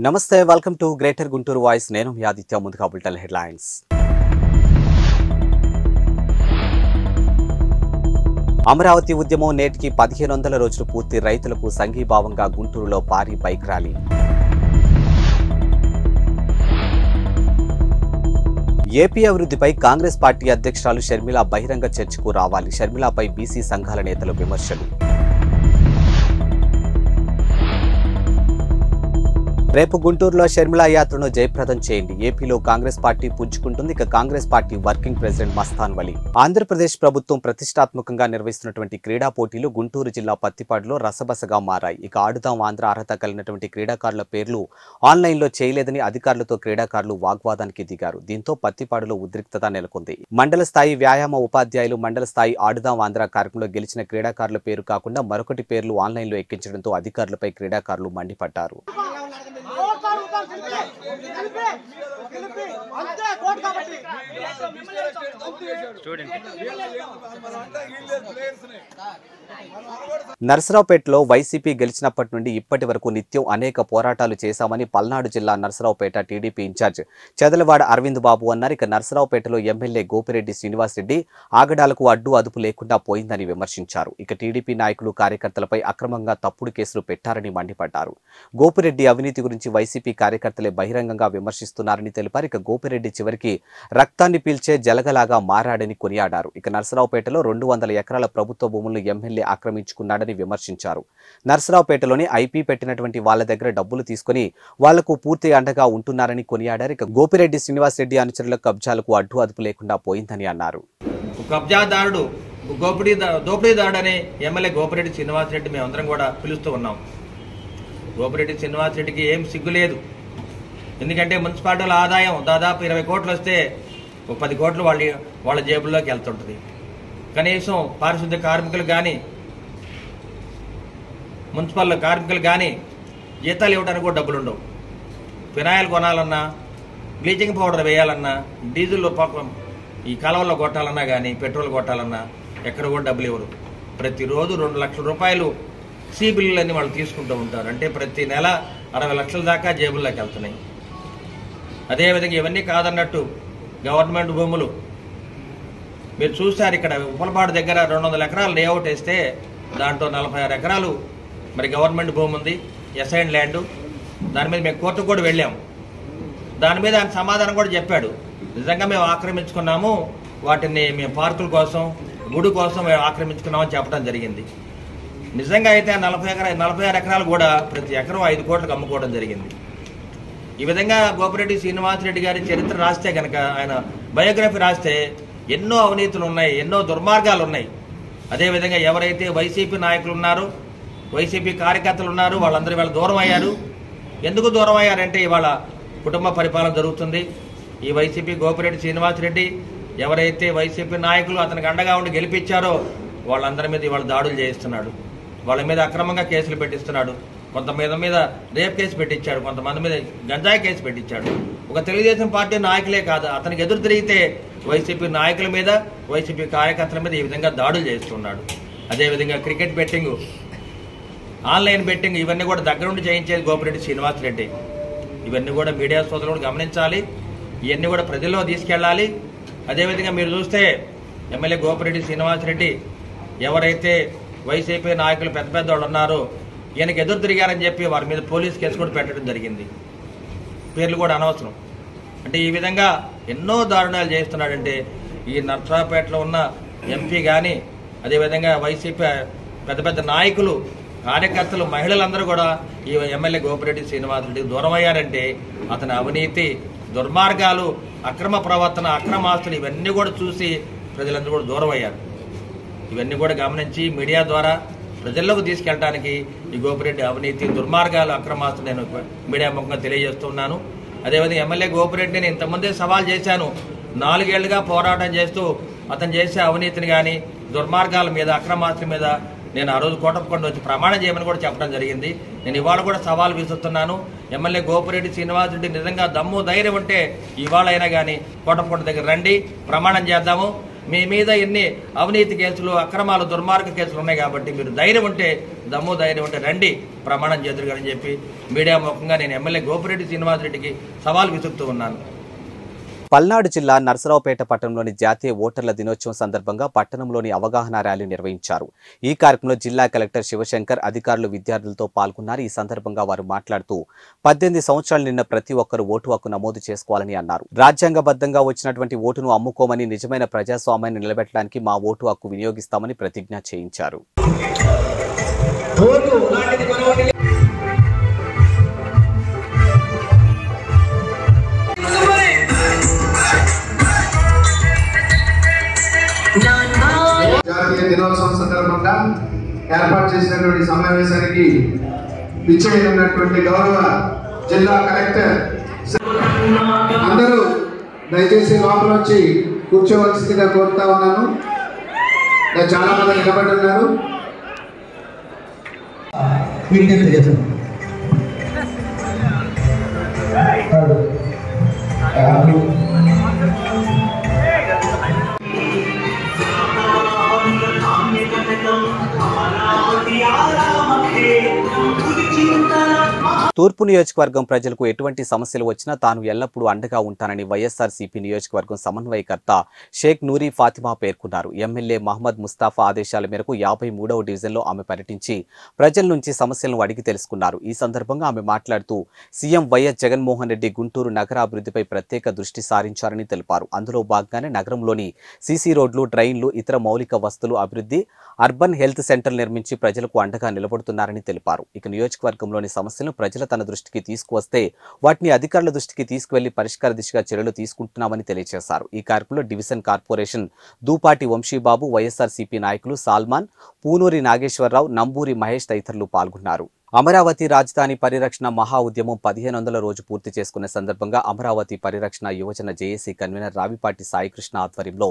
నమస్తే welcome to greater Guntur voice నేను మీ ఆదిత్య ముందుగా బులెటిన్ హెడ్లైన్స్ అమరావతి ఉద్యమం నేటికి 1500 రోజులు పూర్తి రైతులకు సంఘీభావంగా గుంటూరులో భారీ బైక్ ర్యాలీ ఏపీ అభివృద్ధిపై కాంగ్రెస్ పార్టీ అధ్యక్షురాలు షర్మిల బహిరంగ చర్చకు రావాలి షర్మిలపై బీసీ సంఘాల నేతలు విమర్శలు రేపు గుంటూరులో షర్మిల యాత్రను జయప్రదం చేయండి ఏపీలో కాంగ్రెస్ పార్టీ పుంజుకుంటుంది ఇక Congress party working president Mastan వలి ఆంధ్రప్రదేశ్ ప్రభుత్వం ప్రతిష్టాత్మకంగా నిర్వహిస్తున్నటువంటి క్రీడా పోటీలు గుంటూరు జిల్లా పత్తిపాడులో రసబసగా మారాయి ఇక ఆడుదాం ఆంధ్ర అర్హత కలిగినటువంటి క్రీడాకారుల పేర్లు ఆన్లైన్లో చేయలేదని అధికారులతో క్రీడాకారులు వాగ్వాదానికి దిగారు దీంతో పత్తిపాడులో ఉద్రిక్తత నెలకొంది మండల స్థాయి వ్యాయామ ఉపాధ్యాయులు మండల స్థాయి ఆడుదాం ఆంధ్ర కార్యక్రమంలో గెలిచిన క్రీడాకారుల పేరు కాకుండా మరొకటి పేర్లు ఆన్లైన్లో ఎక్కించడంతో అధికారులపై క్రీడాకారులు మండిపడ్డారు నర్సరావుపేటలో వైసీపీ గెలిచినప్పటి నుండి ఇప్పటి వరకు నిత్యం అనేక పోరాటాలు చేశామని పల్నాడు జిల్లా నర్సరావుపేట టీడీపీ ఇన్ఛార్జ్ చెదలవాడ అరవింద్ బాబు అన్నారు ఇక నర్సరావుపేటలో ఎమ్మెల్యే గోపిరెడ్డి శ్రీనివాసరెడ్డి ఆగడాలకు అడ్డు అదుపు లేకుండా పోయిందని విమర్శించారు ఇక టీడీపీ నాయకులు కార్యకర్తలపై అక్రమంగా తప్పుడు కేసులు పెట్టారని మండిపడ్డారు గోపిరెడ్డి అవినీతి గురించి వైసీపీ కార్యకర్తలే బహిరంగంగా విమర్శిస్తున్నారని తెలిపారు ఇక గోపిరెడ్డి చివరికి రక్తాన్ని పీల్చే జలగలాగా మారాడని కొనియాడారు ఇక నర్సరావుపేటలో 200 ఎకరాల ప్రభుత్వ భూములను ఎమ్మెల్యే ఆక్రమించుకున్నాడని విమర్శించారు నర్సరావుపేటలోని ఐపీ పెట్టినటువంటి వాళ్ళ దగ్గర డబ్బులు తీసుకుని వాళ్లకు పూర్తి అండగా ఉంటున్నారని కొనియాడారు ఇక గోపిరెడ్డి శ్రీనివాసరెడ్డి అనుచరుల కబ్జాలకు అడ్డు అదుపు లేకుండా పోయిందని అన్నారు కబ్జాదారుడు దోపిడీదారుడని ఎమ్మెల్యే గోపిరెడ్డి శ్రీనివాసరెడ్డి మేమందరం కూడా పిలుస్తూ ఉన్నాం గోపిరెడ్డి శ్రీనివాసరెడ్డికి ఏం సిగ్గు లేదు ఎందుకంటే మున్సిపాలిటీల ఆదాయం దాదాపు 20 కోట్లు వస్తే 10 కోట్లు వాళ్ళ జేబుల్లోకి వెళ్తుంటుంది కనీసం పారిశుద్ధ్య కార్మికులు కానీ మున్సిపల్ కార్మికులు కానీ జీతాలు ఇవ్వడానికి కూడా డబ్బులు ఉండవు ఫినాయిల్ కొనాలన్నా బ్లీచింగ్ పౌడర్ వేయాలన్నా డీజిల్ ఈ కాలువల్లో కొట్టాలన్నా కానీ పెట్రోల్ కొట్టాలన్నా ఎక్కడ కూడా డబ్బులు ఇవ్వరు ప్రతిరోజు 2 లక్షల రూపాయలు సి బిల్లులన్నీ వాళ్ళు తీసుకుంటూ ఉంటారు అంటే ప్రతి నెల 60 లక్షల దాకా జేబుల్లోకి వెళ్తున్నాయి అదేవిధంగా ఇవన్నీ కాదన్నట్టు గవర్నమెంట్ భూములు మీరు చూస్తారు ఇక్కడ ఉప్పలపాడు దగ్గర 200 ఎకరాలు లేఅవుట్ వేస్తే దాంట్లో 46 ఎకరాలు మరి గవర్నమెంట్ భూమి ఉంది ఎసైన్ ల్యాండ్ దాని మీద మేము కోర్టుకు కూడా వెళ్ళాము దాని మీద ఆయన సమాధానం కూడా చెప్పాడు నిజంగా మేము ఆక్రమించుకున్నాము వాటిని మేము పార్కుల కోసం గుడి కోసం మేము ఆక్రమించుకున్నామని చెప్పడం జరిగింది నిజంగా అయితే 46 ఎకరాలు కూడా ప్రతి ఎకరం 5 కోట్లకు అమ్ముకోవడం జరిగింది ఈ విధంగా గోపిరెడ్డి శ్రీనివాసరెడ్డి గారి చరిత్ర రాస్తే కనుక ఆయన బయోగ్రఫీ రాస్తే ఎన్నో అవినీతులు ఉన్నాయి ఎన్నో దుర్మార్గాలు ఉన్నాయి అదేవిధంగా ఎవరైతే వైసీపీ నాయకులు ఉన్నారో వైసీపీ కార్యకర్తలు ఉన్నారు వాళ్ళందరూ వీళ్ళ దూరం అయ్యారు ఎందుకు దూరం అయ్యారంటే ఇవాళ కుటుంబ పరిపాలన జరుగుతుంది ఈ వైసీపీ గోపిరెడ్డి శ్రీనివాసరెడ్డి ఎవరైతే వైసీపీ నాయకులు అతనికి అండగా ఉండి గెలిపించారో వాళ్ళందరి మీద ఇవాళ దాడులు చేయిస్తున్నాడు వాళ్ళ మీద అక్రమంగా కేసులు పెట్టిస్తున్నాడు కొంతమంది మీద రేప్ కేసు పెట్టించాడు కొంతమంది మీద గంజాయి కేసు పెట్టించాడు ఒక తెలుగుదేశం పార్టీ నాయకులే కాదు అతనికి ఎదురు తిరిగితే వైసీపీ నాయకుల మీద వైసీపీ కార్యకర్తల మీద ఈ విధంగా దాడులు చేస్తున్నాడు అదేవిధంగా క్రికెట్ బెట్టింగ్ ఆన్లైన్ బెట్టింగ్ ఇవన్నీ కూడా దగ్గరుండి చేయించేది గోపిరెడ్డి శ్రీనివాసరెడ్డి ఇవన్నీ కూడా మీడియా సోదరులు కూడా గమనించాలి ఇవన్నీ కూడా ప్రజల్లో తీసుకెళ్ళాలి అదేవిధంగా మీరు చూస్తే ఎమ్మెల్యే గోపిరెడ్డి శ్రీనివాసరెడ్డి ఎవరైతే వైసీపీ నాయకులు పెద్ద పెద్ద వాళ్ళు ఉన్నారో ఈయనకి ఎదురు తిరిగారని చెప్పి వారి మీద పోలీస్ కేసు కూడా పెట్టడం జరిగింది పేర్లు కూడా అనవసరం అంటే ఈ విధంగా ఎన్నో దారుణాలు చేస్తున్నాడంటే ఈ నర్సరావుపేటలో ఉన్న ఎంపీ కానీ అదేవిధంగా వైసీపీ పెద్ద పెద్ద నాయకులు కార్యకర్తలు మహిళలందరూ కూడా ఈ ఎమ్మెల్యే గోపిరెడ్డి శ్రీనివాసరెడ్డికి దూరం అయ్యారంటే అతని అవినీతి దుర్మార్గాలు అక్రమ ప్రవర్తన అక్రమాస్తులు ఇవన్నీ కూడా చూసి ప్రజలందరూ కూడా దూరం అయ్యారు ఇవన్నీ కూడా గమనించి మీడియా ద్వారా ప్రజల్లోకి తీసుకెళ్ళడానికి ఈ గోపిరెడ్డి అవినీతి దుర్మార్గాలు అక్రమాస్తులు నేను మీడియా ముఖంగా తెలియజేస్తున్నాను అదేవిధంగా ఎమ్మెల్యే గోపిరెడ్డిని ఇంతకుముందే సవాల్ చేశాను 4 ఏళ్లుగా పోరాటం చేస్తూ అతను చేసే అవినీతిని కానీ దుర్మార్గాల మీద అక్రమాస్తుల మీద నేను ఆ రోజు కోటప్పకొండ వచ్చి ప్రమాణం చేయమని కూడా చెప్పడం జరిగింది నేను ఇవాళ కూడా సవాల్ విసురుతున్నాను ఎమ్మెల్యే గోపిరెడ్డి శ్రీనివాసరెడ్డి నిజంగా దమ్ము ధైర్యం ఉంటే ఇవాళ అయినా కానీ కోటప్పకొండ దగ్గర రండి ప్రమాణం చేద్దాము మీ మీద ఎన్ని అవినీతి కేసులు, అక్రమాలు, దుర్మార్గ కేసులు ఉన్నాయి కాబట్టి మీరు ధైర్యం ఉంటే, ధైర్యం ఉంటే రండి, ప్రమాణం చేద్దరు అని చెప్పి మీడియా ముఖంగా నేను ఎమ్మెల్యే గోపిరెడ్డి శ్రీనివాసరెడ్డికి సవాల్ విసురుతూ ఉన్నాను. పల్నాడు జిల్లా నర్సరావుపేట పట్టణంలోని జాతీయ ఓటర్ల దినోత్సవం సందర్భంగా పట్టణంలోని అవగాహన ర్యాలీ నిర్వహించారు. ఈ కార్యక్రమంలో జిల్లా కలెక్టర్ శివశంకర్, అధికారులు, విద్యార్థులతో పాల్గొన్నారు. ఈ సందర్భంగా వారు మాట్లాడుతూ 18 సంవత్సరాలు నిన్న ప్రతి ఒక్కరూ ఓటు హక్కు నమోదు చేసుకోవాలని అన్నారు. రాజ్యాంగబద్ధంగా వచ్చినటువంటి ఓటును అమ్ముకోమని, నిజమైన ప్రజాస్వామ్యాన్ని నిలబెట్టడానికి మా ఓటు హక్కు వినియోగిస్తామని ప్రతిజ్ఞ చేయించారు. జాతీయ దినోత్సవం సందర్భంగా ఏర్పాటు చేసినటువంటి సమావేశానికి విచ్చేయనున్నటువంటి గౌరవ జిల్లా కలెక్టర్ అందరూ దయచేసి లోపల వచ్చి కూర్చోవలసిందిగా కోరుతా ఉన్నాను. చాలా మంది నిలబడి ఉన్నారు. తూర్పు నియోజకవర్గం ప్రజలకు ఎటువంటి సమస్యలు వచ్చినా తాను ఎల్లప్పుడూ అండగా ఉంటానని వైఎస్ఆర్సీపీ నియోజకవర్గం సమన్వయకర్త షేక్ నూరి ఫాతిమా పేర్కొన్నారు. ఎమ్మెల్యే మహమ్మద్ ముస్తాఫా ఆదేశాల మేరకు 53వ డివిజన్లో ఆమె పర్యటించి ప్రజల నుంచి సమస్యలను అడిగి తెలుసుకున్నారు. ఈ సందర్భంగా ఆమె మాట్లాడుతూ సీఎం వైఎస్ జగన్మోహన్ రెడ్డి గుంటూరు నగర అభివృద్ధిపై ప్రత్యేక దృష్టి సారించారని తెలిపారు. అందులో భాగంగానే నగరంలోని సీసీ రోడ్లు, డ్రైన్లు, ఇతర మౌలిక వస్తువులు అభివృద్ధి, అర్బన్ హెల్త్ సెంటర్ నిర్మించి ప్రజలకు అండగా నిలబడుతున్నారని తెలిపారు. ఇక నియోజకవర్గంలోని సమస్యలను ప్రజల తన దృష్టికి తీసుకువస్తే వాటిని అధికారుల దృష్టికి తీసుకువెళ్లి పరిష్కార దిశగా చర్యలు తీసుకుంటున్నామని తెలియజేశారు. ఈ కార్యక్రమంలో డివిజన్ కార్పొరేషన్ దూపాటి వంశీబాబు, వైఎస్ఆర్సీపీ నాయకులు సాల్మాన్, పూనూరి నాగేశ్వరరావు, నంబూరి మహేష్ తదితరులు పాల్గొన్నారు. అమరావతి రాజధాని పరిరక్షణ మహా ఉద్యమం 1500వ రోజు పూర్తి చేసుకున్న సందర్భంగా అమరావతి పరిరక్షణ యువజన జేఏసీ కన్వీనర్ రావిపాటి సాయికృష్ణ ఆధ్వర్యంలో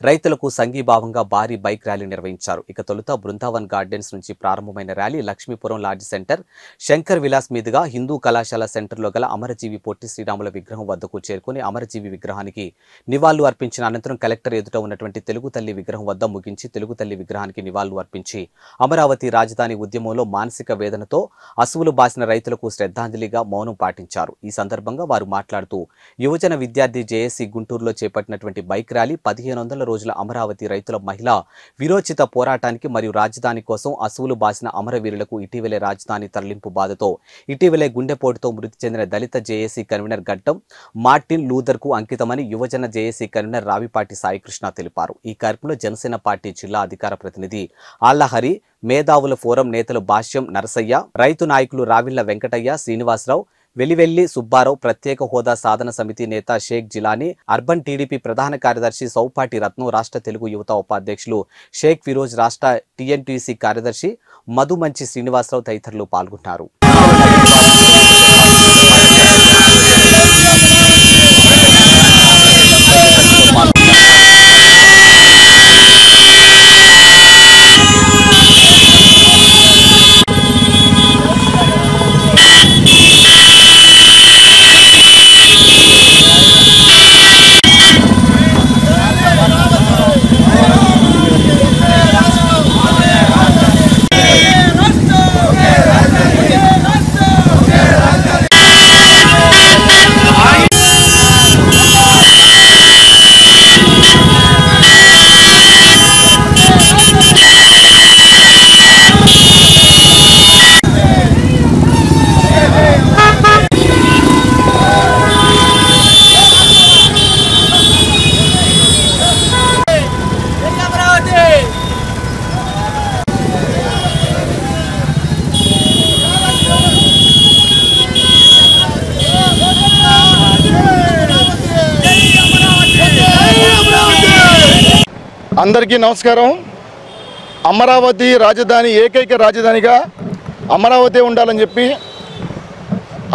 రైతులకు సంఘీభావంగా భారీ బైక్ ర్యాలీ నిర్వహించారు. ఇక తొలుత బృందావన్ గార్డెన్స్ నుంచి ప్రారంభమైన rally Lakshmipuram LADS centre, Shankar Vilas మీదుగా హిందూ కళాశాల సెంటర్లో గల అమరజీవి పొట్టి శ్రీరాముల విగ్రహం వద్దకు చేరుకుని అమరజీవి విగ్రహానికి నివాళులు అర్పించిన అనంతరం కలెక్టర్ ఎదుట ఉన్నటువంటి తెలుగు తల్లి విగ్రహం వద్ద ముగించి తెలుగు తల్లి విగ్రహానికి నివాళులు అర్పించి అమరావతి రాజధాని ఉద్యమంలో మానసిక వేదనతో అసువులు బాసిన రైతులకు శ్రద్ధాంజలిగా మౌనం పాటించారు. ఈ సందర్భంగా వారు మాట్లాడుతూ యువజన విద్యార్థి జేఏసీ గుంటూరులో చేపట్టినటువంటి బైక్ ర్యాలీ 1500 రోజుల అమరావతి రైతుల మహిళా విరోచిత పోరాటానికి మరియు రాజధాని కోసం అసువులు బాసిన అమరవీరులకు ఇటీవలే రాజధాని తరలింపు బాధతో ఇటీవలే గుండెపోటుతో మృతి చెందిన దళిత జేఏసీ కన్వీనర్ గడ్డం మార్టిన్ లూథర్ కు అంకితమని యువజన జేఏసీ కన్వీనర్ రావిపాటి సాయికృష్ణ తెలిపారు. ఈ కార్యక్రమంలో జనసేన పార్టీ జిల్లా అధికార ప్రతినిధి ఆళ్లహరి, మేధావుల ఫోరం నేతలు భాష్యం నరసయ్య, రైతు నాయకులు రావిళ్ల వెంకటయ్య, శ్రీనివాసరావు, వెలివెల్లి సుబ్బారావు, ప్రత్యేక హోదా సాధన సమితి నేత షేక్ జిలానీ, అర్బన్ టీడీపీ ప్రధాన కార్యదర్శి సౌపాటి రత్నం, రాష్ట్ర తెలుగు యువత ఉపాధ్యక్షులు షేక్ ఫిరోజ్, రాష్ట్ర టీఎన్టీసీ కార్యదర్శి మధుమంచి శ్రీనివాసరావు తదితరులు పాల్గొన్నారు. అందరికీ నమస్కారం. అమరావతి రాజధాని ఏకైక రాజధానిగా అమరావతి ఉండాలని చెప్పి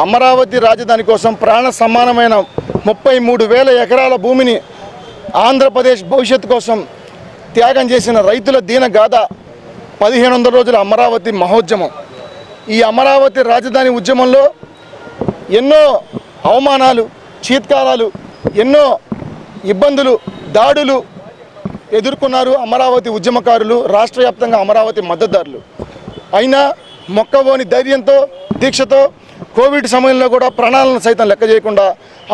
అమరావతి రాజధాని కోసం ప్రాణ సమానమైన 33,000 ఎకరాల భూమిని ఆంధ్రప్రదేశ్ భవిష్యత్తు కోసం త్యాగం చేసిన రైతుల దీన గాథ 1500 రోజుల అమరావతి మహోద్యమం. ఈ అమరావతి రాజధాని ఉద్యమంలో ఎన్నో అవమానాలు, చీత్కారాలు, ఎన్నో ఇబ్బందులు, దాడులు, ఎదుర్కొన్నారు అమరావతి ఉద్యమకారులు, రాష్ట్ర వ్యాప్తంగా అమరావతి మద్దతుదారులు. అయినా మొక్కవోని ధైర్యంతో, దీక్షతో కోవిడ్ సమయంలో కూడా ప్రాణాలను సైతం లెక్క చేయకుండా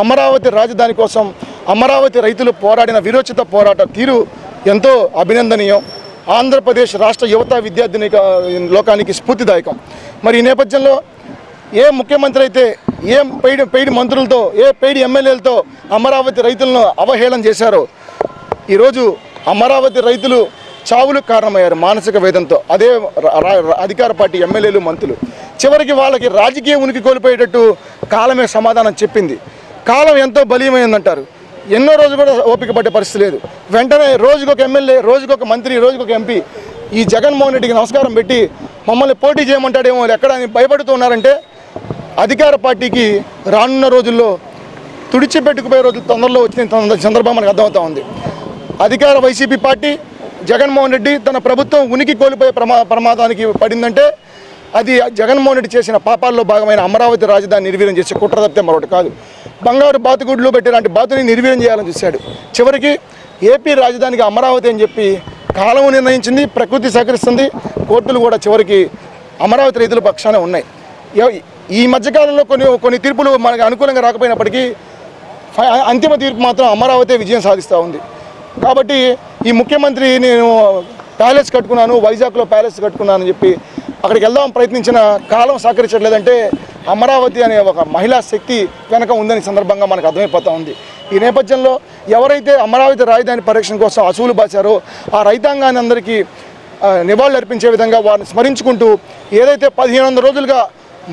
అమరావతి రాజధాని కోసం అమరావతి రైతులు పోరాడిన విరోచిత పోరాట తీరు ఎంతో అభినందనీయం. ఆంధ్రప్రదేశ్ రాష్ట్ర యువత విద్యార్థిని లోకానికి స్ఫూర్తిదాయకం. మరి ఈ నేపథ్యంలో ఏ ముఖ్యమంత్రి అయితే ఏ పెయిడ్ మంత్రులతో, ఏ పెయిడ్ ఎమ్మెల్యేలతో అమరావతి రైతులను అవహేళన చేశారో, ఈరోజు అమరావతి రైతులు చావులకు కారణమయ్యారు మానసిక వేదనతో. అదే అధికార పార్టీ ఎమ్మెల్యేలు, మంత్రులు చివరికి వాళ్ళకి రాజకీయ ఉనికి కోల్పోయేటట్టు కాలమే సమాధానం చెప్పింది. కాలం ఎంతో బలీయమైందంటారు. ఎన్నో రోజులు కూడా ఓపిక పట్టే పరిస్థితి లేదు. వెంటనే రోజుకొక ఎమ్మెల్యే, రోజుకొక మంత్రి, రోజుకొక ఎంపీ ఈ జగన్మోహన్ రెడ్డికి నమస్కారం పెట్టి మమ్మల్ని పోటీ చేయమంటాడేమో ఎక్కడ అని భయపడుతున్నారంటే అధికార పార్టీకి రానున్న రోజుల్లో తుడిచిపెట్టుకుపోయే రోజులు తొందరలో వచ్చిన సందర్భం మనకు అర్థమవుతా ఉంది. అధికార వైసీపీ పార్టీ జగన్మోహన్ రెడ్డి తన ప్రభుత్వం ఉనికి కోల్పోయే ప్రమాదానికి పడిందంటే అది జగన్మోహన్ రెడ్డి చేసిన పాపాల్లో భాగమైన అమరావతి రాజధాని నిర్వీర్యం చేసే కుట్ర తప్పితే మరొకటి కాదు. బంగారు బాతుగుడ్లు పెట్టేలాంటి బాతుని నిర్వీర్యం చేయాలని చూశాడు. చివరికి ఏపీ రాజధానికి అమరావతి అని చెప్పి కాలం నిర్ణయించింది, ప్రకృతి సహకరిస్తుంది, కోర్టులు కూడా చివరికి అమరావతి రైతుల పక్షానే ఉన్నాయి. ఈ మధ్యకాలంలో కొన్ని తీర్పులు మనకు అనుకూలంగా రాకపోయినప్పటికీ అంతిమ తీర్పు మాత్రం అమరావతి విజయం సాధిస్తూ ఉంది. కాబట్టి ఈ ముఖ్యమంత్రి నేను ప్యాలెస్ కట్టుకున్నాను, వైజాగ్లో ప్యాలెస్ కట్టుకున్నాను అని చెప్పి అక్కడికి వెళ్దాం ప్రయత్నించిన కాలం సహకరించట్లేదంటే అమరావతి అనే ఒక మహిళా శక్తి వెనక ఉందని సందర్భంగా మనకు అర్థమైపోతూ ఉంది. ఈ నేపథ్యంలో ఎవరైతే అమరావతి రాజధాని పరిరక్షణ కోసం అసూలు బాచారో ఆ రైతాంగాన్ని అందరికీ నివాళులు అర్పించే విధంగా వారిని స్మరించుకుంటూ ఏదైతే 1500 రోజులుగా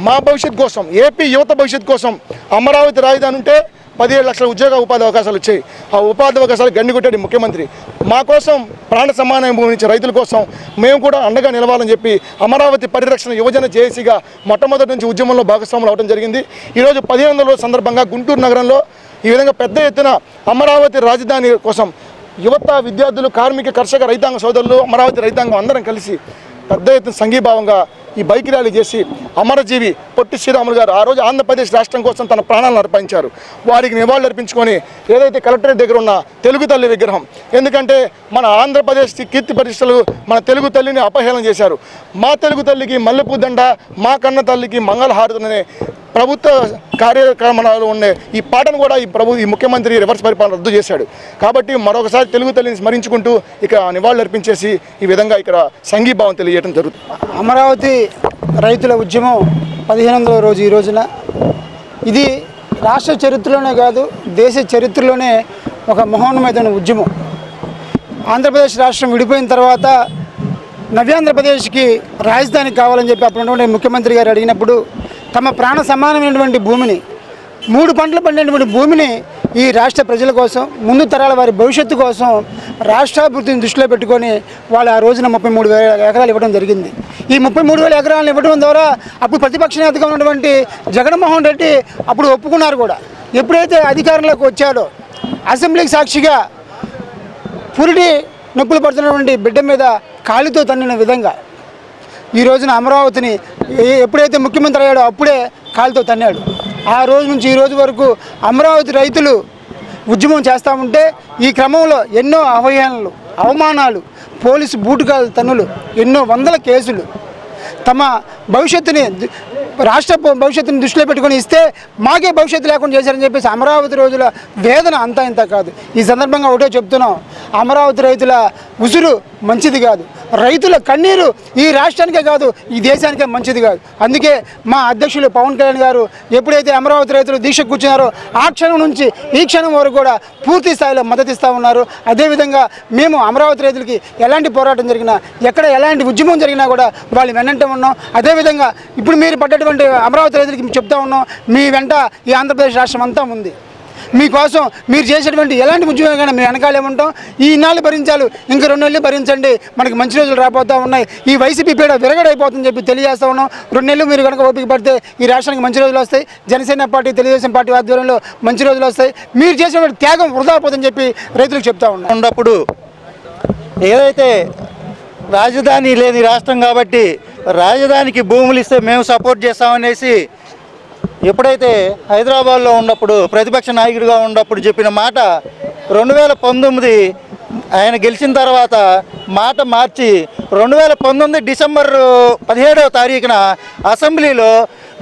మా భవిష్యత్ కోసం, ఏపీ యువత భవిష్యత్ కోసం అమరావతి రాజధాని ఉంటే 17 లక్షల ఉపాధి అవకాశాలు వచ్చాయి. ఆ ఉపాధి అవకాశాలు గండి కొట్టాడు ముఖ్యమంత్రి. మా కోసం ప్రాణ సమానం భూమించే రైతుల కోసం మేము కూడా అండగా నిలవాలని చెప్పి అమరావతి పరిరక్షణ యువజన జేఏసీగా మొట్టమొదటి నుంచి ఉద్యమంలో భాగస్వాములు అవడం జరిగింది. ఈరోజు 1500 రోజుల సందర్భంగా గుంటూరు నగరంలో ఈ విధంగా పెద్ద ఎత్తున అమరావతి రాజధాని కోసం యువత, విద్యార్థులు, కార్మిక, కర్షక, రైతాంగ సోదరులు, అమరావతి రైతాంగం అందరం కలిసి పెద్ద ఎత్తున సంఘీభావంగా ఈ బైక్ ర్యాలీ చేసి అమరజీవి పొట్టి శ్రీరాములు గారు ఆ రోజు ఆంధ్రప్రదేశ్ రాష్ట్రం కోసం తన ప్రాణాలను అర్పించారు. వారికి నివాళులు అర్పించుకొని ఏదైతే కలెక్టరేట్ దగ్గర ఉన్న తెలుగు తల్లి విగ్రహం, ఎందుకంటే మన ఆంధ్రప్రదేశ్ కీర్తి ప్రతిష్టలు మన తెలుగు తల్లిని అపహేళన చేశారు. మా తెలుగు తల్లికి మల్లెపూదండ, మా కన్న తల్లికి మంగళహారతులనే ప్రభుత్వ కార్యక్రమాలు ఉన్నాయి. ఈ పాటను కూడా ఈ ముఖ్యమంత్రి రివర్స్ పరిపాలన రద్దు చేశాడు. కాబట్టి మరొకసారి తెలుగు తల్లిని స్మరించుకుంటూ ఇక నివాళులు అర్పించేసి ఈ విధంగా ఇక్కడ సంఘీభావం తెలియజేయడం జరుగుతుంది. అమరావతి రైతుల ఉద్యమం 1500వ రోజు ఈ రోజున ఇది రాష్ట్ర చరిత్రలోనే కాదు దేశ చరిత్రలోనే ఒక మహోన్నతమైన ఉద్యమం. ఆంధ్రప్రదేశ్ రాష్ట్రం విడిపోయిన తర్వాత నవ్యాంధ్రప్రదేశ్కి రాజధాని కావాలని చెప్పి అప్పుడు ముఖ్యమంత్రి గారు అడిగినప్పుడు తమ ప్రాణ సమానమైనటువంటి భూమిని, 3 పంటలు పండినటువంటి భూమిని ఈ రాష్ట్ర ప్రజల కోసం, ముందు తరాల వారి భవిష్యత్తు కోసం రాష్ట్రాభివృద్ధిని దృష్టిలో పెట్టుకొని వాళ్ళు ఆ రోజున 33,000 ఎకరాలు ఇవ్వడం జరిగింది. ఈ 33,000 ఎకరాలను ఇవ్వడం ద్వారా అప్పుడు ప్రతిపక్ష నేతగా ఉన్నటువంటి జగన్మోహన్ రెడ్డి అప్పుడు ఒప్పుకున్నారు కూడా. ఎప్పుడైతే అధికారంలోకి వచ్చాడో అసెంబ్లీకి సాక్షిగా పురిటి నొప్పులు పడుతున్నటువంటి బిడ్డ మీద కాలితో తన్నిన విధంగా ఈ రోజున అమరావతిని ఎప్పుడైతే ముఖ్యమంత్రి అయ్యాడో అప్పుడే కాలితో తన్నాడు. ఆ రోజు నుంచి ఈ రోజు వరకు అమరావతి రైతులు ఉద్యమం చేస్తూ ఉంటే ఈ క్రమంలో ఎన్నో అవహేళనలు, అవమానాలు, పోలీసు బూటుకాల తన్నులు, ఎన్నో వందల కేసులు, తమ భవిష్యత్తుని రాష్ట్ర భవిష్యత్తుని దృష్టిలో పెట్టుకొని ఇస్తే మాకే భవిష్యత్తు లేకుండా చేశారని చెప్పేసి అమరావతి రోజుల వేదన అంతా ఇంత కాదు. ఈ సందర్భంగా ఒకటే చెప్తున్నాం, అమరావతి రైతుల ఉసురు మంచిది కాదు, రైతుల కన్నీరు ఈ రాష్ట్రానికే కాదు ఈ దేశానికే మంచిది కాదు. అందుకే మా అధ్యక్షులు పవన్ కళ్యాణ్ గారు ఎప్పుడైతే అమరావతి రైతులు దీక్ష కూర్చున్నారో ఆ క్షణం నుంచి ఈ క్షణం వరకు కూడా పూర్తి స్థాయిలో మద్దతు ఇస్తూ ఉన్నారు. అదేవిధంగా మేము అమరావతి రైతులకి ఎలాంటి పోరాటం జరిగినా, ఎక్కడ ఎలాంటి ఉద్యమం జరిగినా కూడా వాళ్ళు వెన్నంటే ఉన్నాం. అదేవిధంగా ఇప్పుడు మీరు పడ్డటువంటి అమరావతి రైతులకి చెప్తా ఉన్నాం, మీ వెంట ఈ ఆంధ్రప్రదేశ్ రాష్ట్రం అంతా ఉంది. మీకోసం మీరు చేసేటువంటి ఎలాంటి ఉద్యోగం కానీ మేము వెనకాలే ఉంటాం. ఈ ఇన్నాళ్ళు భరించాలి, ఇంకా 2 నెలలు భరించండి, మనకి మంచి రోజులు రాబోతూ ఉన్నాయి. ఈ వైసీపీ పీడ విరగడైపోతుందని చెప్పి తెలియజేస్తూ ఉన్నాం. 2 నెలలు మీరు కనుక ఓపిక పడితే ఈ రాష్ట్రానికి మంచి రోజులు వస్తాయి. జనసేన పార్టీ, తెలుగుదేశం పార్టీ ఆధ్వర్యంలో మంచి రోజులు వస్తాయి. మీరు చేసినటువంటి త్యాగం వృధా పోతుందని చెప్పి రైతులకు చెప్తా ఉన్నాం. ఉన్నప్పుడు ఏదైతే రాజధాని లేని రాష్ట్రం కాబట్టి రాజధానికి భూములు ఇస్తే మేము సపోర్ట్ చేస్తామనేసి ఎప్పుడైతే హైదరాబాద్లో ఉన్నప్పుడు ప్రతిపక్ష నాయకుడిగా ఉన్నప్పుడు చెప్పిన మాట 2019 ఆయన గెలిచిన తర్వాత మాట మార్చి 2019 డిసెంబర్ 17వ తారీఖున అసెంబ్లీలో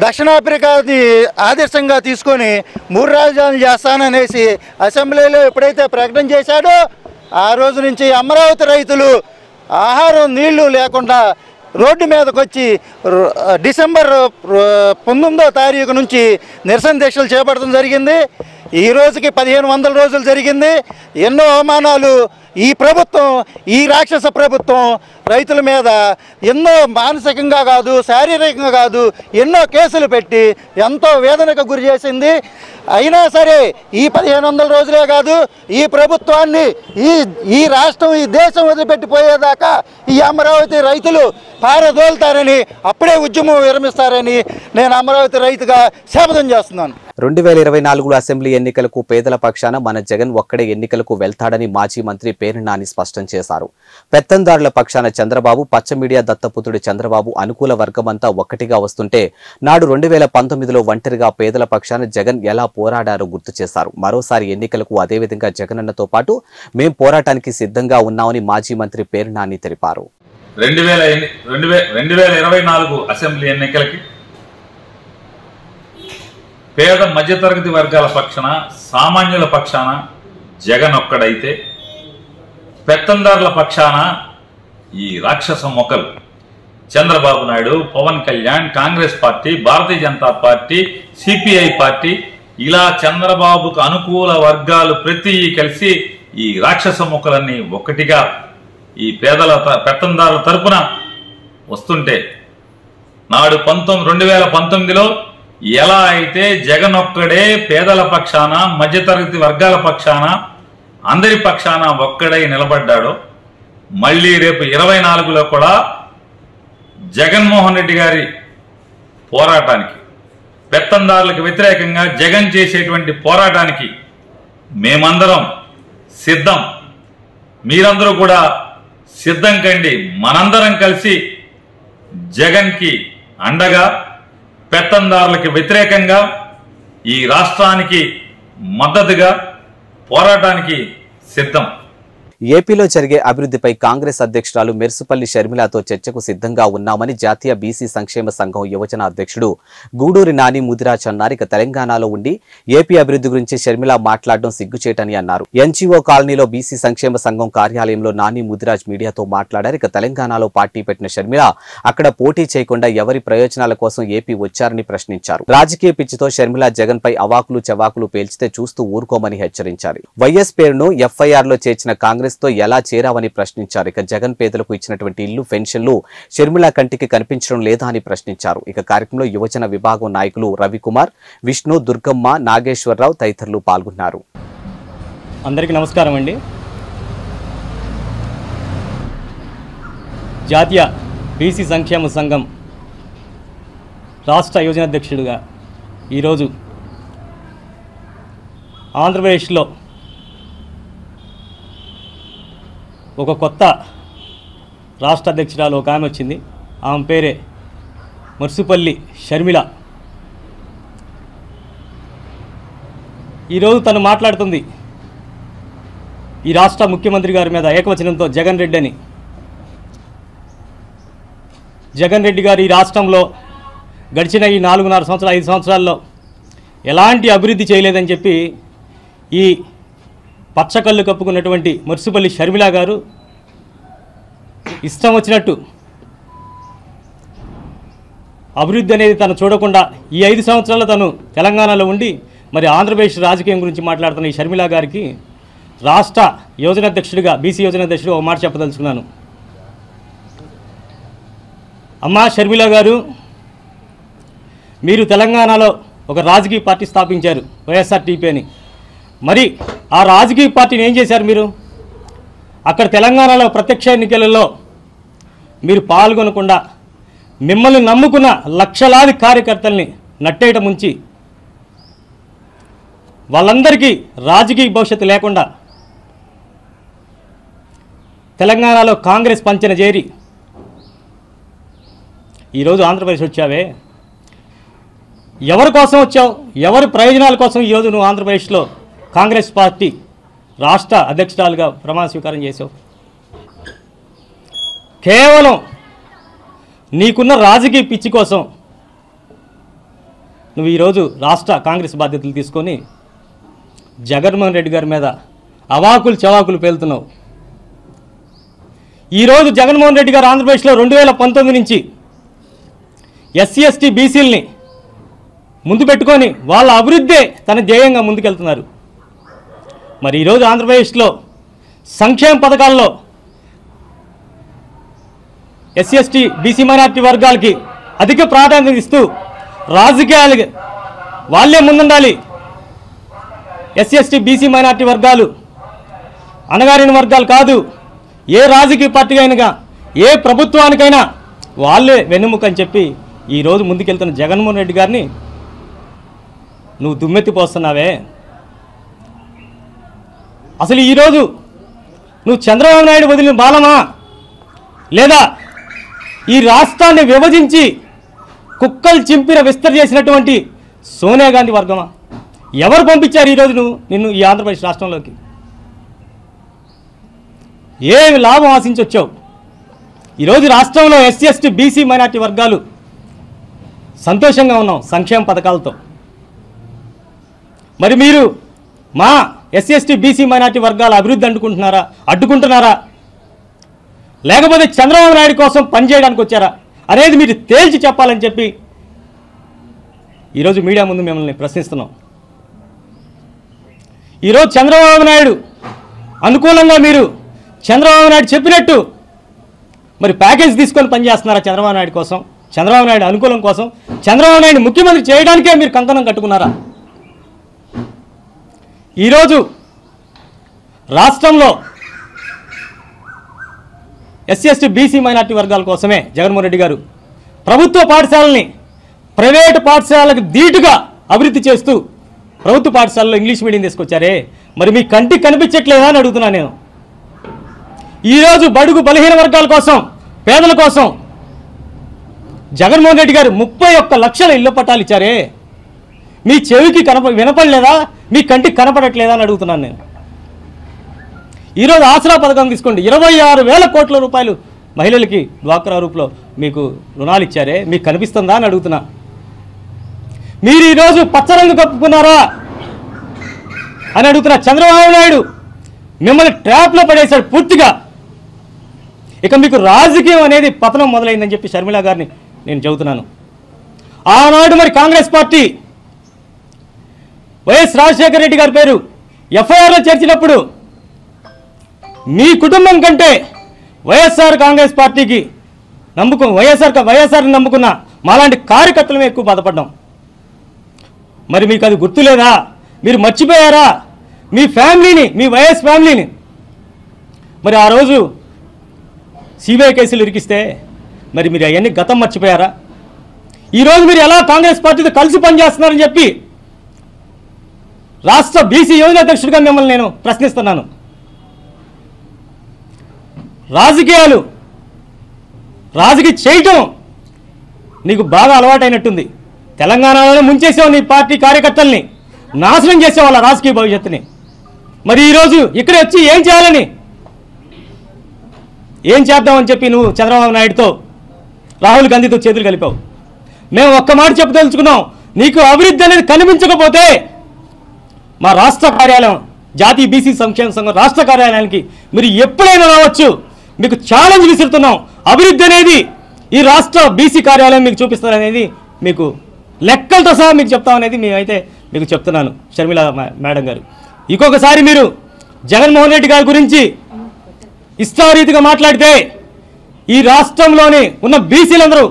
దక్షిణాఫ్రికాని ఆదర్శంగా తీసుకొని 3 రాజధానులు చేస్తాననేసి అసెంబ్లీలో ఎప్పుడైతే ప్రకటన చేశాడో ఆ రోజు నుంచి అమరావతి రైతులు ఆహారం నీళ్లు లేకుండా రోడ్డు మీదకి వచ్చి డిసెంబర్ 19వ తారీఖు నుంచి నిరసన దీక్షలు చేపట్టడం జరిగింది. ఈ రోజుకి 1500 రోజులు జరిగింది. ఎన్నో అవమానాలు ఈ ప్రభుత్వం, ఈ రాక్షస ప్రభుత్వం రైతుల మీద ఎన్నో మానసికంగా కాదు, శారీరకంగా కాదు, ఎన్నో కేసులు పెట్టి ఎంతో వేదనకు గురి చేసింది. అయినా సరే ఈ 1500 రోజులే కాదు, ఈ ప్రభుత్వాన్ని ఈ రాష్ట్రం, ఈ దేశం వదిలిపెట్టిపోయేదాకా ఈ అమరావతి రైతులు పారదోలుతారని, అప్పుడే ఉద్యమం విరమిస్తారని నేను అమరావతి రైతుగా శపథం చేస్తున్నాను. 2024 అసెంబ్లీ ఎన్నికలకు పేదల పక్షాన మన జగన్ ఒక్కడే ఎన్నికలకు వెళ్తాడని మాజీ మంత్రి పేర్ని నాని స్పష్టం చేశారు. పెత్తందారుల పక్షాన చంద్రబాబు, పచ్చ మీడియా దత్తపుత్రుడు చంద్రబాబు అనుకూల వర్గమంతా ఒక్కటిగా వస్తుంటే నాడు 2019లో ఒంటరిగా పేదల పక్షాన జగన్ ఎలా పోరాడారో గుర్తు చేశారు. మరోసారి ఎన్నికలకు అదేవిధంగా జగనన్నతో పాటు మేం పోరాటానికి సిద్ధంగా ఉన్నామని మాజీ మంత్రి పేర్ని నాని తెలిపారు. 2024 అసెంబ్లీ ఎన్నికలకి పేద మధ్యతరగతి వర్గాల పక్షాన, సామాన్యుల పక్షాన జగన్ ఒక్కడైతే, పెత్తందారుల పక్షాన ఈ రాక్షస మొక్కలు Chandrababu Naidu, Pawan Kalyan, Congress party, Bharatiya Janata party, CPI party, ఇలా చంద్రబాబుకు అనుకూల వర్గాలు ప్రతి కలిసి ఈ రాక్షస మొక్కలన్నీ ఒక్కటిగా ఈ పెత్తందారుల తరపున వస్తుంటే నాడు 2019లో ఎలా అయితే జగన్ ఒక్కడే పేదల పక్షాన, మధ్యతరగతి వర్గాల పక్షాన, అందరి పక్షాన ఒక్కడై నిలబడ్డాడో, మళ్ళీ రేపు 24లో కూడా జగన్మోహన్ రెడ్డి గారి పోరాటానికి, పెత్తందారులకు వ్యతిరేకంగా జగన్ చేసేటువంటి పోరాటానికి మేమందరం సిద్ధం. మీరందరూ కూడా సిద్ధం కండి. మనందరం కలిసి జగన్కి అండగా, పెత్తందారులకి వ్యతిరేకంగా, ఈ రాష్ట్రానికి మద్దతుగా పోరాటానికి సిద్ధం. ఏపీలో జరిగే అభివృద్ధిపై కాంగ్రెస్ అధ్యక్షురాలు మెర్సుపల్లి షర్మిలతో చర్చకు సిద్ధంగా ఉన్నామని జాతీయ బీసీ సంక్షేమ సంఘం యువజన అధ్యక్షుడు గూడూరి నాని ముదిరాజ్ అన్నారు. ఇక తెలంగాణలో ఉండి ఏపీ అభివృద్ధి గురించి షర్మిల మాట్లాడడం సిగ్గుచేటని అన్నారు. ఎన్జీఓ కాలనీలో బీసీ సంక్షేమ సంఘం కార్యాలయంలో నాని ముదిరాజ్ మీడియాతో మాట్లాడారు. ఇక తెలంగాణలో పార్టీ పెట్టిన షర్మిల అక్కడ పోటీ చేయకుండా ఎవరి ప్రయోజనాల కోసం ఏపీ వచ్చారని ప్రశ్నించారు. రాజకీయ పిచ్చితో షర్మిల జగన్ పై అవాకులు చవాకులు పేల్చితే చూస్తూ ఊరుకోమని హెచ్చరించారు. వైఎస్ పేరును ఎఫ్ఐఆర్ లో చేర్చిన కాంగ్రెస్ తో ఎలా చేరావని ప్రశ్నించారు. ఇక జగన్ పేదలకు ఇచ్చినటువంటి ఇల్లు, పెన్షన్లు షర్మిల కంటికి కనిపించడం లేదా అని ప్రశ్నించారు. ఇక కార్యక్రమంలో యువజన విభాగం నాయకులు రవికుమార్, విష్ణు, దుర్గమ్మ, నాగేశ్వరరావు తదితరులు పాల్గొన్నారు. అందరికీ నమస్కారం అండి. జాతీయ బీసీ సంక్షేమ సంఘం రాష్ట్ర యువజన అధ్యక్షుడిగా ఈరోజు ఆంధ్రప్రదేశ్లో ఒక కొత్త రాష్ట్ర అధ్యక్షురాలు ఒక ఆమె వచ్చింది. ఆమె పేరే మెర్సుపల్లి షర్మిల. ఈరోజు తను మాట్లాడుతుంది ఈ రాష్ట్ర ముఖ్యమంత్రి గారి మీద ఏకవచనంతో జగన్ రెడ్డి అని. జగన్ రెడ్డి గారు ఈ రాష్ట్రంలో గడిచిన ఈ 4.5 సంవత్సరాలు 5 సంవత్సరాల్లో ఎలాంటి అభివృద్ధి చేయలేదని చెప్పి ఈ పచ్చకళ్ళు కప్పుకున్నటువంటి మెర్సుపల్లి షర్మిల గారు ఇష్టం వచ్చినట్టు అభివృద్ధి అనేది తను చూడకుండా ఈ 5 సంవత్సరాల్లో తను తెలంగాణలో ఉండి మరి ఆంధ్రప్రదేశ్ రాజకీయం గురించి మాట్లాడుతున్న ఈ షర్మిల గారికి రాష్ట్ర యువజన అధ్యక్షుడిగా, బీసీ యువజన అధ్యక్షుడిగా ఒక మాట చెప్పదలుచుకున్నాను. అమ్మా షర్మిల గారు, మీరు తెలంగాణలో ఒక రాజకీయ పార్టీ స్థాపించారు, వైఎస్ఆర్టీపీ అని. మరి ఆ రాజకీయ పార్టీని ఏం చేశారు మీరు? అక్కడ తెలంగాణలో ప్రత్యక్ష ఎన్నికలలో మీరు పాల్గొనకుండా మిమ్మల్ని నమ్ముకున్న లక్షలాది కార్యకర్తల్ని నట్టేట ముంచి వాళ్ళందరికీ రాజకీయ భవిష్యత్తు లేకుండా తెలంగాణలో కాంగ్రెస్ పంచన చేరి ఈరోజు ఆంధ్రప్రదేశ్ వచ్చావే, ఎవరి కోసం వచ్చావు? ఎవరి ప్రయోజనాల కోసం ఈరోజు నువ్వు ఆంధ్రప్రదేశ్లో కాంగ్రెస్ పార్టీ రాష్ట్ర అధ్యక్షురాలుగా ప్రమాణ స్వీకారం చేసావు. కేవలం నీకున్న రాజకీయ పిచ్చి కోసం నువ్వు ఈరోజు రాష్ట్ర కాంగ్రెస్ బాధ్యతలు తీసుకొని జగన్మోహన్ రెడ్డి గారి మీద అవాకులు చవాకులు పేలుతున్నావు. ఈరోజు జగన్మోహన్ రెడ్డి గారు ఆంధ్రప్రదేశ్లో 2019 నుంచి ఎస్సీ ఎస్టీ బీసీలని ముందు పెట్టుకొని వాళ్ళ అభివృద్ధే తన ధ్యేయంగా ముందుకెళ్తున్నారు. మరి ఈరోజు ఆంధ్రప్రదేశ్లో సంక్షేమ పథకాల్లో ఎస్సీ ఎస్టీ బీసీ మైనార్టీ వర్గాలకి అధిక ప్రాధాన్యత ఇస్తూ రాజకీయాలకి వాళ్ళే ముందుండాలి, ఎస్సీ ఎస్టీ బీసీ మైనార్టీ వర్గాలు అణగారిన వర్గాలు కాదు, ఏ రాజకీయ పార్టీకైనా ఏ ప్రభుత్వానికైనా వాళ్ళే వెన్నుముక అని చెప్పి ఈరోజు ముందుకెళ్తున్న జగన్మోహన్ రెడ్డి గారిని నువ్వు దుమ్మెత్తిపోస్తున్నావే. అసలు ఈరోజు నువ్వు చంద్రబాబు నాయుడు వదిలిన బాలమా, లేదా ఈ రాష్ట్రాన్ని విభజించి కుక్కలు చింపిన విస్తర చేసినటువంటి సోనియా గాంధీ వర్గమా? ఎవరు పంపించారు ఈరోజు నిన్ను ఈ ఆంధ్రప్రదేశ్ రాష్ట్రంలోకి? ఏమి లాభం ఆశించి వచ్చావు? ఈరోజు రాష్ట్రంలో ఎస్సీ ఎస్టీ బీసీ మైనార్టీ వర్గాలు సంతోషంగా ఉన్నాం సంక్షేమ పథకాలతో. మరి మీరు మా ఎస్సీ ఎస్టీ బీసీ మైనార్టీ వర్గాల అభివృద్ధి అడ్డుకుంటున్నారా లేకపోతే చంద్రబాబు నాయుడు కోసం పనిచేయడానికి వచ్చారా అనేది మీరు తేల్చి చెప్పాలని చెప్పి ఈరోజు మీడియా ముందు మిమ్మల్ని ప్రశ్నిస్తున్నాం. ఈరోజు చంద్రబాబు నాయుడు అనుకూలంగా మీరు చంద్రబాబు నాయుడు చెప్పినట్టు మరి ప్యాకేజ్ తీసుకొని పనిచేస్తున్నారా చంద్రబాబు నాయుడు కోసం, చంద్రబాబు నాయుడు అనుకూలం కోసం, చంద్రబాబు నాయుడు ముఖ్యమంత్రి చేయడానికే మీరు కంకణం కట్టుకున్నారా? ఈరోజు రాష్ట్రంలో ఎస్సీ ఎస్టీ బీసీ మైనార్టీ వర్గాల కోసమే జగన్మోహన్ రెడ్డి గారు ప్రభుత్వ పాఠశాలని ప్రైవేటు పాఠశాలకు ధీటుగా అభివృద్ధి చేస్తూ ప్రభుత్వ పాఠశాలలో ఇంగ్లీష్ మీడియం తీసుకొచ్చారే, మరి మీ కంటికి కనిపించట్లేదా అని అడుగుతున్నాను నేను. ఈరోజు బడుగు బలహీన వర్గాల కోసం, పేదల కోసం జగన్మోహన్ రెడ్డి గారు 31 లక్షల ఇళ్ల పట్టాలు ఇచ్చారే, మీ చెవికి వినపడలేదా, మీ కంటికి కనపడట్లేదా అని అడుగుతున్నాను నేను. ఈరోజు ఆసరా పథకం తీసుకోండి, 26,000 కోట్ల రూపాయలు మహిళలకి డ్వాక్రా రూపులో మీకు రుణాలు ఇచ్చారే, మీకు కనిపిస్తుందా అని అడుగుతున్నా. మీరు ఈరోజు పచ్చరంగు కప్పుకున్నారా అని అడుగుతున్నా. చంద్రబాబు నాయుడు మిమ్మల్ని ట్రాప్లో పడేశాడు పూర్తిగా. ఇక మీకు రాజకీయం అనేది పతనం మొదలైందని చెప్పి షర్మిల గారిని నేను చెబుతున్నాను. ఆనాడు మరి కాంగ్రెస్ పార్టీ వైఎస్ రాజశేఖర రెడ్డి గారి పేరు ఎఫ్ఐఆర్లో చేర్చినప్పుడు మీ కుటుంబం కంటే వైఎస్ఆర్ కాంగ్రెస్ పార్టీకి వైఎస్ఆర్ని నమ్ముకున్న మాలాంటి కార్యకర్తలమే ఎక్కువ బాధపడ్డాం. మరి మీకు అది గుర్తులేదా? మీరు మర్చిపోయారా మీ ఫ్యామిలీని, మీ వైఎస్ ఫ్యామిలీని? మరి ఆ రోజు సిబిఐ కేసులు ఇరికిస్తే మరి మీరు అవన్నీ గతం మర్చిపోయారా? ఈరోజు మీరు ఎలా కాంగ్రెస్ పార్టీతో కలిసి పనిచేస్తున్నారని చెప్పి రాష్ట్ర బీసీ యువజన అధ్యక్షుడిగా మిమ్మల్ని నేను ప్రశ్నిస్తున్నాను. రాజకీయం చేయటం నీకు బాగా అలవాటైనట్టుంది. తెలంగాణలోనే ముంచేసావు నీ పార్టీ కార్యకర్తల్ని, నాశనం చేసే వాళ్ళ రాజకీయ భవిష్యత్తుని. మరి ఈరోజు ఇక్కడ వచ్చి ఏం చేయాలని, ఏం చేద్దామని చెప్పి నువ్వు చంద్రబాబు నాయుడుతో, రాహుల్ గాంధీతో చేతులు కలిపావు. మేము ఒక్క మాట చెప్పదలుచుకున్నాం, నీకు అభివృద్ధి అనేది కనిపించకపోతే మా రాష్ట్ర కార్యాలయం, జాతీయ బీసీ సంక్షేమ సంఘం రాష్ట్ర కార్యాలయానికి మీరు ఎప్పుడైనా రావచ్చు. మీకు ఛాలెంజ్ విసురుతున్నాం. అభివృద్ధి అనేది ఈ రాష్ట్ర బీసీ కార్యాలయం మీకు చూపిస్తారనేది, మీకు లెక్కలతో సహా మీకు చెప్తామనేది మేమైతే మీకు చెప్తున్నాను షర్మిల మేడం గారు. ఇంకొకసారి మీరు జగన్మోహన్ రెడ్డి గారి గురించి ఇష్టారీతిగా మాట్లాడితే ఈ రాష్ట్రంలోని ఉన్న బీసీలందరూ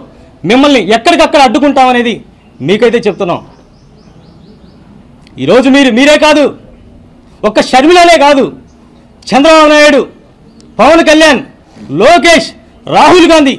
మిమ్మల్ని ఎక్కడికక్కడ అడ్డుకుంటామనేది మీకైతే చెప్తున్నాం. ఈరోజు మీరే కాదు, ఒక్క షర్మిలనే కాదు, చంద్రబాబు నాయుడు, పవన్ కళ్యాణ్, లోకేష్, రాహుల్ గాంధీ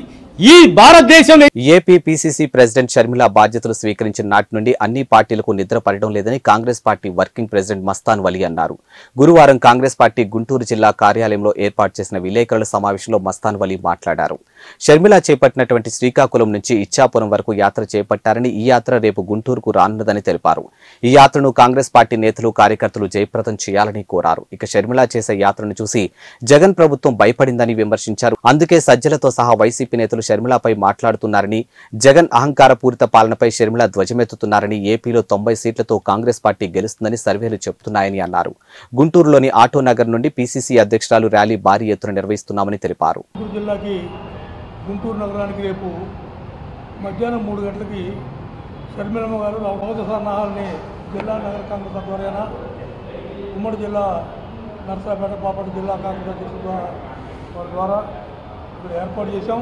ఈ భారతదేశంలో ఏపీ పీసీసీ ప్రెసిడెంట్ షర్మిల బాధ్యతలు స్వీకరించిన నాటి నుండి అన్ని పార్టీలకు నిద్ర పడడం లేదని Congress party working president Mastan Vali అన్నారు. గురువారం కాంగ్రెస్ పార్టీ గుంటూరు జిల్లా కార్యాలయంలో ఏర్పాటు చేసిన విలేకరుల సమావేశంలో మస్తాన్ వలి మాట్లాడారు. షర్మిల చేపట్టినటువంటి శ్రీకాకుళం నుంచి ఇచ్చాపురం వరకు యాత్ర చేపట్టారని, ఈ యాత్ర రేపు గుంటూరుకు రానున్నదని తెలిపారు. ఈ యాత్రను కాంగ్రెస్ పార్టీ నేతలు కార్యకర్తలు జయప్రదం చేయాలని కోరారు. ఇక షర్మిల చేసే యాత్రను చూసి జగన్ ప్రభుత్వం భయపడిందని విమర్శించారు. అందుకే సజ్జలతో సహా వైసీపీ నేతలు షర్మిలపై మాట్లాడుతున్నారని, జగన్ అహంకారపూరిత పాలనపై షర్మిల ధ్వజమెత్తుతున్నారని, ఏపీలో 90 సీట్లతో కాంగ్రెస్ పార్టీ గెలుస్తుందని సర్వేలు చెబుతున్నాయని అన్నారు. గుంటూరులోని ఆటో నగర్ నుండి పీసీసీ అధ్యక్షురాలు ర్యాలీ భారీ ఎత్తున నిర్వహిస్తున్నామని తెలిపారు. గుంటూరు నగరానికి రేపు మధ్యాహ్నం 3 గంటలకి షర్మిలమ్మ గారు అవసర సన్నాహాలని జిల్లా నగర కాంగ్రెస్ ఆధ్వర్యాన ఉమ్మడి జిల్లా నర్సరావుపేట బాపట్ల జిల్లా కాంగ్రెస్ అధ్యక్షుల వారి ద్వారా ఇక్కడ ఏర్పాటు చేశాం.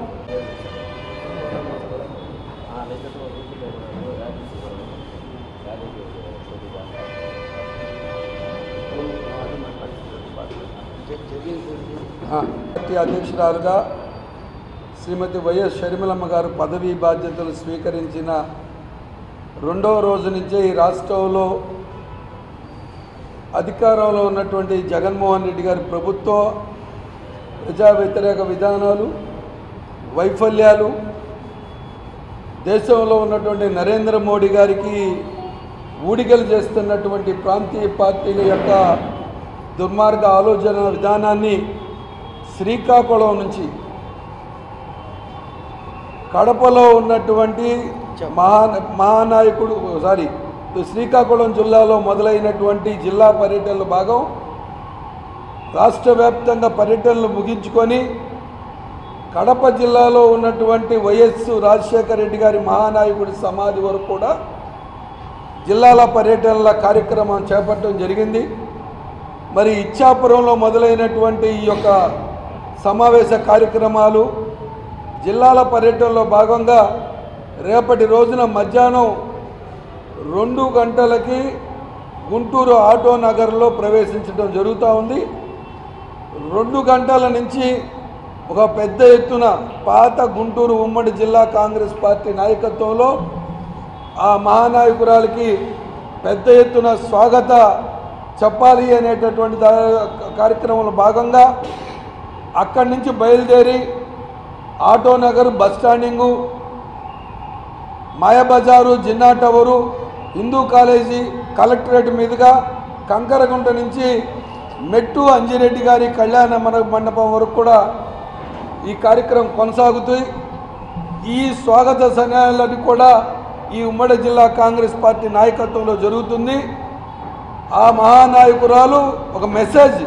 పార్టీ అధ్యక్షురాలుగా శ్రీమతి వైఎస్ షర్మిలమ్మ గారు పదవీ బాధ్యతలు స్వీకరించిన 2వ రోజు నుంచే ఈ రాష్ట్రంలో అధికారంలో ఉన్నటువంటి జగన్మోహన్ రెడ్డి గారి ప్రభుత్వం ప్రజా వ్యతిరేక విధానాలు, వైఫల్యాలు, దేశంలో ఉన్నటువంటి నరేంద్ర మోడీ గారికి ఊడిగలు చేస్తున్నటువంటి ప్రాంతీయ పార్టీల యొక్క దుర్మార్గ ఆలోచన విధానాన్ని శ్రీకాకుళం నుంచి కడపలో ఉన్నటువంటి మహానాయకుడు శ్రీకాకుళం జిల్లాలో మొదలైనటువంటి జిల్లా పర్యటనల భాగం రాష్ట్ర వ్యాప్తంగా పర్యటనలు ముగించుకొని కడప జిల్లాలో ఉన్నటువంటి వైఎస్ రాజశేఖర రెడ్డి గారి మహానాయకుడి సమాధి వరకు కూడా జిల్లాల పర్యటనల కార్యక్రమం చేపట్టడం జరిగింది. మరి ఇచ్చాపురంలో మొదలైనటువంటి ఈ యొక్క సమావేశ కార్యక్రమాలు జిల్లాల పర్యటనలో భాగంగా రేపటి రోజున మధ్యాహ్నం 2 గంటలకి గుంటూరు ఆటో నగర్లో ప్రవేశించడం జరుగుతూ ఉంది. 2 గంటల నుంచి ఒక పెద్ద ఎత్తున పాత గుంటూరు ఉమ్మడి జిల్లా కాంగ్రెస్ పార్టీ నాయకత్వంలో ఆ మహానాయకురాలకి పెద్ద ఎత్తున స్వాగత చెప్పాలి అనేటటువంటి కార్యక్రమంలో భాగంగా అక్కడి నుంచి బయలుదేరి ఆటో నగర్ బస్టాండింగు, Mayabazar, Jinnah tower, Hindu college, collectorate మీదుగా కంకరగుంట నుంచి మెట్టు అంజిరెడ్డి గారి కళ్యాణ మండపం వరకు కూడా ఈ కార్యక్రమం కొనసాగుతుంది. ఈ స్వాగత సన్నాహాలన్నీ కూడా ఈ ఉమ్మడి జిల్లా కాంగ్రెస్ పార్టీ నాయకత్వంలో జరుగుతుంది. ఆ మహానాయకురాలు ఒక మెసేజ్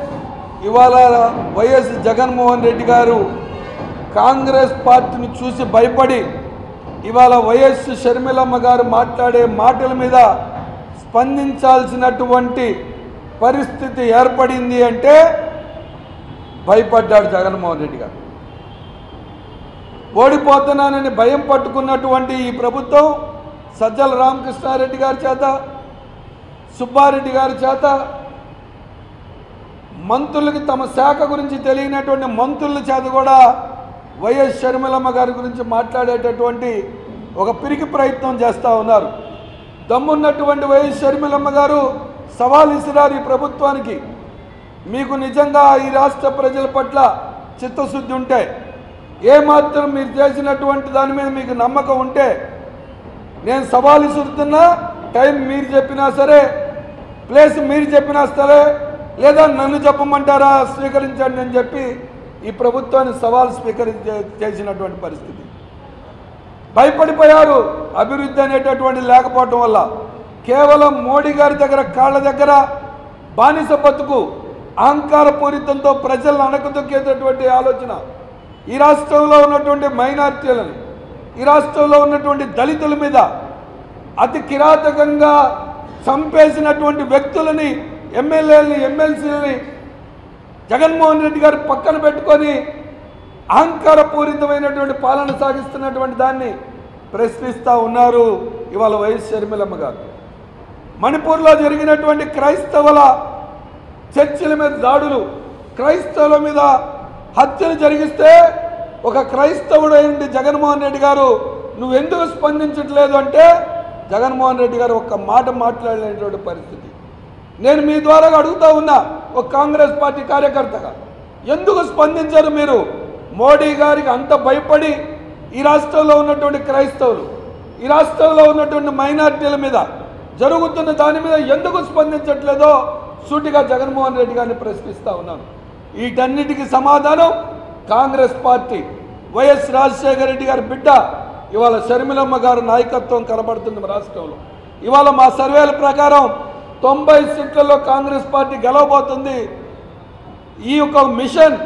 ఇవాళ వైఎస్ జగన్మోహన్ రెడ్డి గారు కాంగ్రెస్ పార్టీని చూసి భయపడి ఇవాళ వైఎస్ షర్మిలమ్మ గారు మాట్లాడే మాటల మీద స్పందించాల్సినటువంటి పరిస్థితి ఏర్పడింది అంటే భయపడ్డాడు జగన్మోహన్ రెడ్డి గారు. ఓడిపోతున్నానని భయం పట్టుకున్నటువంటి ఈ ప్రభుత్వం సజ్జల రామకృష్ణారెడ్డి గారి చేత, సుబ్బారెడ్డి గారి చేత, మంత్రులకి తమ శాఖ గురించి తెలియనటువంటి మంత్రుల చేత కూడా వైఎస్ షర్మిలమ్మ గారి గురించి మాట్లాడేటటువంటి ఒక పిరికి ప్రయత్నం చేస్తూ ఉన్నారు. దమ్మున్నటువంటి వైఎస్ షర్మిలమ్మ గారు సవాల్ ఇసిరారు ఈ ప్రభుత్వానికి. మీకు నిజంగా ఈ రాష్ట్ర ప్రజల పట్ల చిత్తశుద్ధి ఉంటే, ఏమాత్రం మీరు చేసినటువంటి దాని మీద మీకు నమ్మకం ఉంటే, నేను సవాల్ ఇస్తున్నా, టైం మీరు చెప్పినా సరే, ప్లేస్ మీరు చెప్పినా సరే, లేదా నన్ను చెప్పమంటారా స్వీకరించండి అని చెప్పి ఈ ప్రభుత్వాన్ని సవాల్ చేసినటువంటి పరిస్థితి. భయపడిపోయారు అభివృద్ధి అనేటటువంటి లేకపోవటం వల్ల. కేవలం మోడీ గారి దగ్గర కాళ్ళ దగ్గర బానిస బతుకు, అహంకారపూరితంతో ప్రజలను అణకదొక్కేటటువంటి ఆలోచన, ఈ రాష్ట్రంలో ఉన్నటువంటి మైనారిటీలను, ఈ రాష్ట్రంలో ఉన్నటువంటి దళితుల మీద అతి కిరాతకంగా చంపేసినటువంటి వ్యక్తులని, ఎమ్మెల్యేలని, ఎమ్మెల్సీలని జగన్మోహన్ రెడ్డి గారు పక్కన పెట్టుకొని అహంకారపూరితమైనటువంటి పాలన సాగిస్తున్నటువంటి దాన్ని ప్రశ్నిస్తూ ఉన్నారు ఇవాళ వైఎస్ షర్మిలమ్మ గారు. మణిపూర్లో జరిగినటువంటి క్రైస్తవుల చర్చిల మీద దాడులు, క్రైస్తవుల మీద హత్యలు జరిగిస్తే ఒక క్రైస్తవుడు అయిన జగన్మోహన్ రెడ్డి గారు నువ్వెందుకు స్పందించట్లేదు అంటే జగన్మోహన్ రెడ్డి గారు ఒక్క మాట మాట్లాడలేనటువంటి పరిస్థితి. నేను మీ ద్వారా అడుగుతా ఉన్నా, ఒక కాంగ్రెస్ పార్టీ కార్యకర్తగా ఎందుకు స్పందించారు మీరు? మోడీ గారికి అంత భయపడి ఈ రాష్ట్రంలో ఉన్నటువంటి క్రైస్తవులు, ఈ రాష్ట్రంలో ఉన్నటువంటి మైనారిటీల మీద జరుగుతున్న దాని మీద ఎందుకు స్పందించట్లేదో సూటిగా జగన్మోహన్ రెడ్డి గారిని ప్రశ్నిస్తూ ఉన్నాను. వీటన్నిటికీ సమాధానం కాంగ్రెస్ పార్టీ, వైఎస్ రాజశేఖర రెడ్డి గారి బిడ్డ ఇవాళ షర్మిలమ్మ గారు నాయకత్వం కనబడుతుంది రాష్ట్రంలో. ఇవాళ మా సర్వేల ప్రకారం 90 సీట్లలో కాంగ్రెస్ పార్టీ గెలవబోతుంది. ఈ యొక్క మిషన్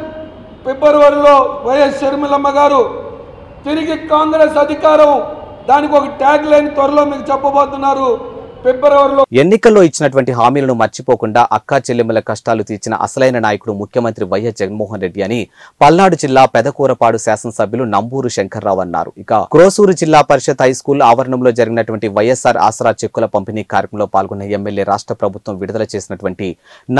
ఫిబ్రవరిలో వైఎస్ షర్మిలమ్మ గారు తిరిగి కాంగ్రెస్ అధికారం, దానికి ఒక ట్యాగ్ లైన్ త్వరలో మీకు చెప్పబోతున్నారు. ఫిబ్రవరిలో ఎన్నికల్లో ఇచ్చినటువంటి హామీలను మర్చిపోకుండా అక్కా చెల్లెమ్మల కష్టాలు తీర్చిన అసలైన నాయకుడు ముఖ్యమంత్రి వైఎస్ జగన్మోహన్ రెడ్డి అని పల్నాడు జిల్లా పెదకూరపాడు శాసనసభ్యులు నంబూరు శంకర్రావు అన్నారు. ఇక క్రోసూరు జిల్లా పరిషత్ హైస్కూల్ ఆవరణంలో జరిగినటువంటి వైఎస్ఆర్ ఆసరా చెక్కుల పంపిణీ కార్యక్రమంలో పాల్గొన్న ఎమ్మెల్యే రాష్ట్ర ప్రభుత్వం విడుదల చేసినటువంటి